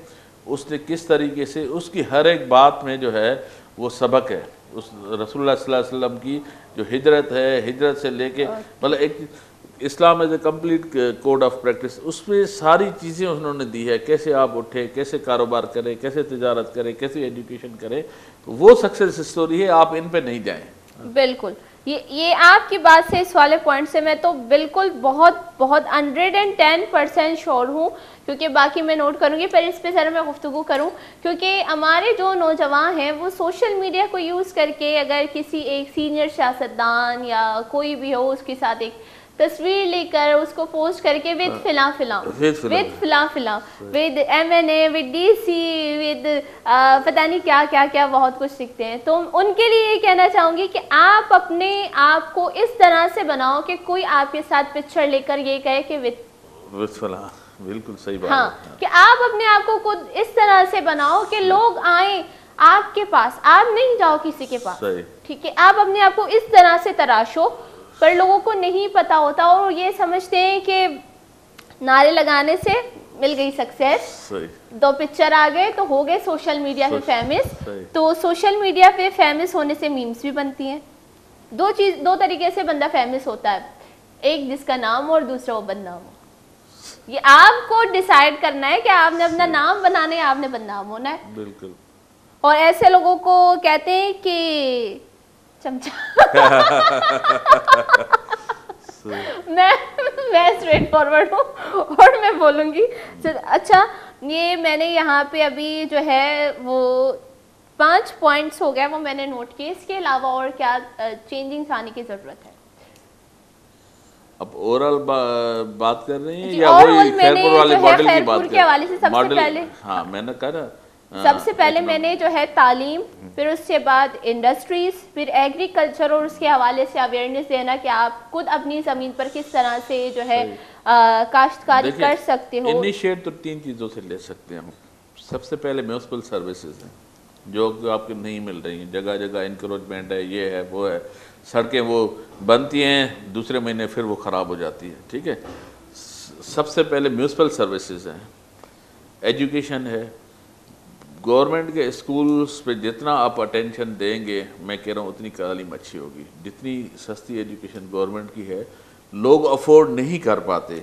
اس نے کس طریقے سے اس کی ہر ایک بات میں جو ہے وہ سبق ہے. اس رسول اللہ صلی اللہ علیہ وسلم کی جو ہجرت ہے، ہجرت سے لے کے مطلب ایک Islam is a complete code of practice, اس میں ساری چیزیں انہوں نے دی ہے. کیسے آپ اٹھیں، کیسے کاروبار کریں، کیسے تجارت کریں، کیسے ایجوکیشن کریں. تو وہ سکسیس اسٹوری ہے، آپ ان پہ نہیں جائیں. بالکل یہ آپ کی بات سے، اس والے پوائنٹ سے میں تو بالکل بہت 110% شور ہوں، کیونکہ باقی میں نوٹ کروں گی، پر اس پہ ذرا میں گفتگو کروں. کیونکہ ہمارے جو نوجوان ہیں وہ سوشل میڈیا کو یوز کر کے اگر کسی ایک سینئر سیاستدان یا کوئی بھی ہو اس کے ساتھ ایک تصویر لے کر اس کو پوسٹ کر کے ود فلاں فلاں with MNA with DC with پتہ نہیں کیا کیا کیا بہت کچھ سیکھتے ہیں. تو ان کے لیے یہ کہنا چاہوں گی کہ آپ اپنے آپ کو اس طرح سے بناؤ کہ کوئی آپ کے ساتھ پکچر لے کر یہ کہے کہ ود فلاں. بالکل صحیح بات. ہاں، کہ آپ اپنے آپ کو خود اس طرح سے بناؤ کہ لوگ آئیں آپ کے پاس، آپ نہیں جاؤ کسی کے پاس. ٹھیک ہے، آپ اپنے آپ کو اس طرح سے تراشو. پر لوگوں کو نہیں پتا ہوتا اور یہ سمجھتے ہیں کہ نعرے لگانے سے مل گئی سکسیس، 2 پکچر آ گئے تو ہو گئے سوشل میڈیا پہ فیمس. تو سوشل میڈیا پہ فیمس ہونے سے میمز بھی بنتی ہیں. 2 طریقے سے بندہ فیمس ہوتا ہے، ایک جس کا نام ہو اور دوسرا وہ بدنام ہو. یہ آپ کو ڈیسائیڈ کرنا ہے کہ آپ نے اپنا نام بنانا ہے، آپ نے بدنام ہونا ہے. بالکل. اور ایسے لوگوں کو کہتے ہیں کہ چمچہ. میں اسٹریٹ فارورڈ ہوں اور میں بولوں گی. اچھا، یہ میں نے یہاں پہ ابھی جو ہے وہ 5 پوائنٹس ہو گیا وہ میں نے نوٹ کیے. اس کے علاوہ اور کیا چینجنگ آنے کی ضرورت ہے؟ اب اوورال بات کر رہے ہیں یا وہی خیرپور والے ماڈل کی بات کے حوالے سے؟ سب سے پہلے ہاں میں نے کہا سب سے پہلے میں نے جو ہے تعلیم، پھر اس کے بعد انڈسٹریز، پھر ایگریکلچر اور اس کے حوالے سے اویئرنیس دینا کہ آپ خود اپنی زمین پر کس طرح سے جو ہے کاشتکاری کر سکتے ہو. انیشیٹ تو 3 چیزوں سے لے سکتے ہیں ہم. سب سے پہلے میونسپل سروسز ہیں جو آپ کو نہیں مل رہی ہیں. جگہ جگہ انکروچمنٹ ہے، یہ ہے وہ ہے. سڑکیں وہ بنتی ہیں، دوسرے مہینے پھر وہ خراب ہو جاتی ہے. ٹھیک ہے، سب سے پہلے میونسپل سروسز ہیں. ایجوکیشن ہے. گورنمنٹ کے اسکولز پہ جتنا آپ اٹینشن دیں گے میں کہہ رہا ہوں اتنی تعلیم اچھی ہوگی. جتنی سستی ایجوکیشن گورنمنٹ کی ہے لوگ افورڈ نہیں کر پاتے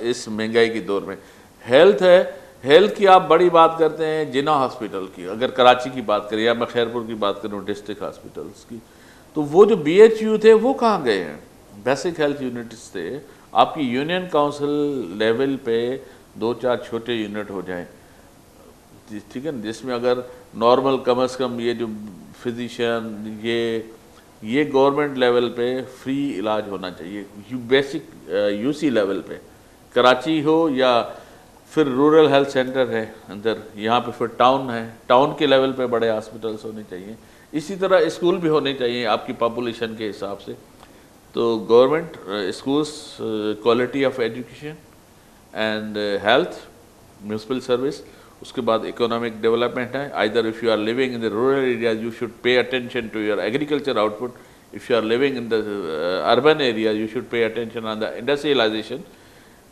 اس مہنگائی کے دور میں. ہیلتھ ہے، ہیلتھ کی آپ بڑی بات کرتے ہیں جناح ہاسپٹل کی. اگر کراچی کی بات کریں یا میں خیرپور کی بات کروں ڈسٹرکٹ ہاسپٹلس کی، تو وہ جو BHU تھے وہ کہاں گئے ہیں؟ بیسک ہیلتھ یونٹس تھے. آپ کی یونین کاؤنسل لیول پہ 2-4 چھوٹے یونٹ ہو جائیں، ٹھیک ہے نا، جس میں اگر نارمل کم از کم یہ جو فزیشین یہ گورنمنٹ لیول پہ فری علاج ہونا چاہیے. بیسک UC لیول پہ کراچی ہو یا پھر رورل ہیلتھ سینٹر ہے اندر، یہاں پہ پھر ٹاؤن ہے، ٹاؤن کے لیول پہ بڑے ہاسپٹلس ہونے چاہیے. اسی طرح اسکول بھی ہونے چاہیے آپ کی پاپولیشن کے حساب سے. تو government schools, quality of education and health, municipal service. اس کے بعد اکنامک ڈیولپمنٹ ہے. either if you are living in the rural areas you should pay attention to your agriculture output. if you are living in the urban areas you should pay attention on the industrialization.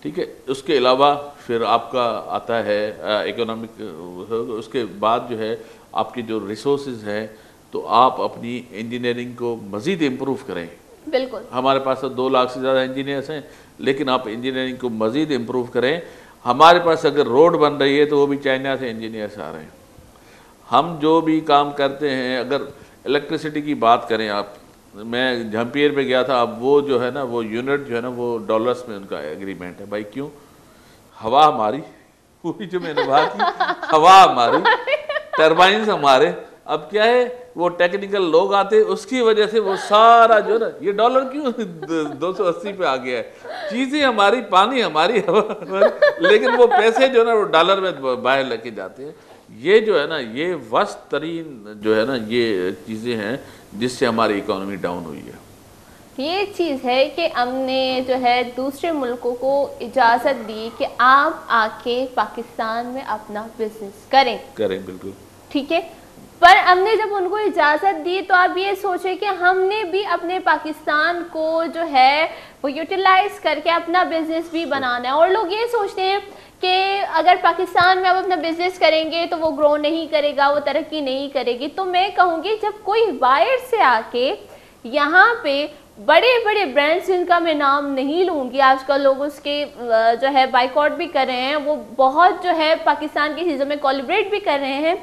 ٹھیک ہے، اس کے علاوہ پھر آپ کا آتا ہے economic. اس کے بعد جو ہے آپ کی جو ریسورسز ہیں تو آپ اپنی انجینئرنگ کو مزید امپروو کریں. بالکل، ہمارے پاس 2 لاکھ سے زیادہ انجینئرس ہیں، لیکن آپ انجینئرنگ کو مزید امپروو کریں. ہمارے پاس اگر روڈ بن رہی ہے تو وہ بھی چائنا سے انجینئرس آ رہے ہیں. ہم جو بھی کام کرتے ہیں، اگر الیکٹریسٹی کی بات کریں آپ، میں جھمپیر پہ گیا تھا. اب وہ جو ہے نا وہ یونٹ جو ہے نا وہ ڈالرس میں ان کا ایگریمنٹ ہے. بھائی کیوں؟ ہوا ہماری، وہی جو میں نے بات کی، ہوا ہماری، ٹربائنز ہمارے. اب کیا ہے، وہ ٹیکنیکل لوگ آتے، اس کی وجہ سے وہ سارا جو نا یہ ڈالر کیوں 280 پہ آ گیا ہے. چیزیں ہماری، پانی ہماری، ہوا ہماری، لیکن وہ پیسے جو نا وہ ڈالر میں باہر لے کے جاتے ہیں. یہ جو ہے نا یہ وسط ترین جو ہے نا یہ چیزیں ہیں جس سے ہماری اکانومی ڈاؤن ہوئی ہے. یہ چیز ہے کہ ہم نے جو ہے دوسرے ملکوں کو اجازت دی کہ آپ آ کے پاکستان میں اپنا بزنس کریں. بالکل ٹھیک ہے, پر ہم نے جب ان کو اجازت دی تو آپ یہ سوچیں کہ ہم نے بھی اپنے پاکستان کو جو ہے وہ یوٹیلائز کر کے اپنا بزنس بھی بنانا ہے. اور لوگ یہ سوچتے ہیں کہ اگر پاکستان میں آپ اپنا بزنس کریں گے تو وہ گرو نہیں کرے گا, وہ ترقی نہیں کرے گی. تو میں کہوں گی جب کوئی باہر سے آ کے یہاں پہ بڑے بڑے برانڈس جن کا میں نام نہیں لوں گی, آج کل لوگ اس کے جو ہے بائیکاٹ بھی کر رہے ہیں, وہ بہت جو ہے پاکستان کی چیزوں میں کولیبریٹ بھی کر رہے ہیں,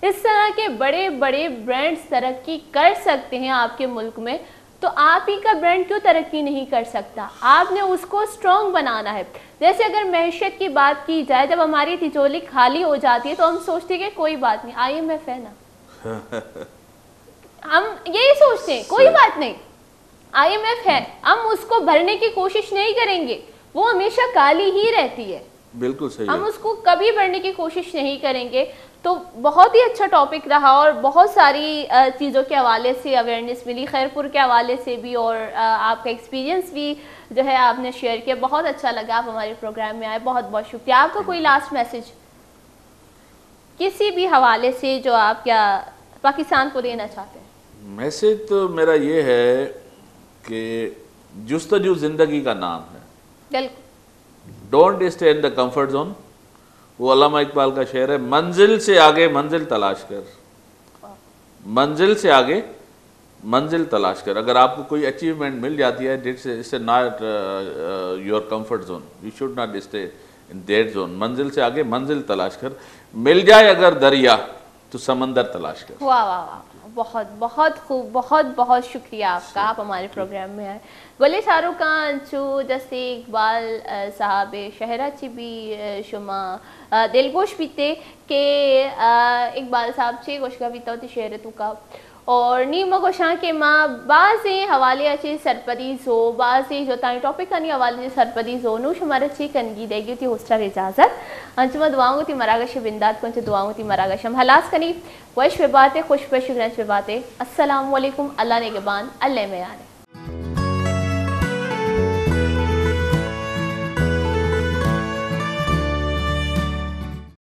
اس طرح کے بڑے بڑے برانڈز ترقی کر سکتے ہیں آپ کے ملک میں, تو آپ ہی کا برانڈ کیوں ترقی نہیں کر سکتا؟ آپ نے اس کو اسٹرانگ بنانا ہے. جیسے اگر معیشت کی بات کی جائے, جب ہماری تجولی خالی ہو جاتی ہے تو ہم سوچتے ہیں کہ کوئی بات نہیں, IMF ہے نا, ہم یہی سوچتے ہیں کوئی بات نہیں IMF ہے, ہم اس کو بھرنے کی کوشش نہیں کریں گے, وہ ہمیشہ کالی ہی رہتی ہے. بالکل صحیح, ہم اس کو کبھی بڑھنے کی کوشش نہیں کریں گے. تو بہت ہی اچھا ٹاپک رہا اور بہت ساری چیزوں کے حوالے سے اویئرنیس ملی, خیرپور کے حوالے سے بھی, اور آپ کا ایکسپیرینس بھی جو ہے آپ نے شیئر کیا. بہت اچھا لگا آپ ہمارے پروگرام میں آئے, بہت بہت شکریہ. آپ کا کوئی لاسٹ میسج کسی بھی حوالے سے جو آپ کیا پاکستان کو دینا چاہتے ہیں؟ میسج تو میرا یہ ہے کہ جستجو زندگی کا نام ہے. بالکل, don't stay in the comfort zone. وہ علامہ اقبال کا شعر ہے, منزل سے آگے منزل تلاش کر, منزل سے آگے منزل تلاش کر. اگر آپ کو کوئی اچیومنٹ مل جاتی ہے, it's not your comfort zone, you should not stay in that zone. منزل سے آگے منزل تلاش کر. مل جائے اگر دریا تو سمندر تلاش کر. واہ واہ واہ, بہت بہت خوب, بہت بہت شکریہ آپ کا, آپ ہمارے پروگرام میں آئے. گلے شاہ رخ خان چو جیسے اقبال صاحب شہرہ چی بھی شما دلگوش بیتے کہ اقبال صاحب چے گوش کا بیتا ہوتی شہر تو کا, اور نیمہ گوشاں کے ماں بعضی حوالے اچھے سرپدیز ہو, بعضی جو تائیں ٹاپک آنی حوالے سرپدیز ہو, نوش ہمارا چی کنگی دے گی تھی ہوسٹر اجازت انچمہ دعاؤں تھی مراگش بندات کنچ دعاؤں تھی مراگشم حلاس کنی وش و باتیں خوش پشگرنچ و باتیں. السلام علیکم, اللہ نگبان, اللہ میں آنے.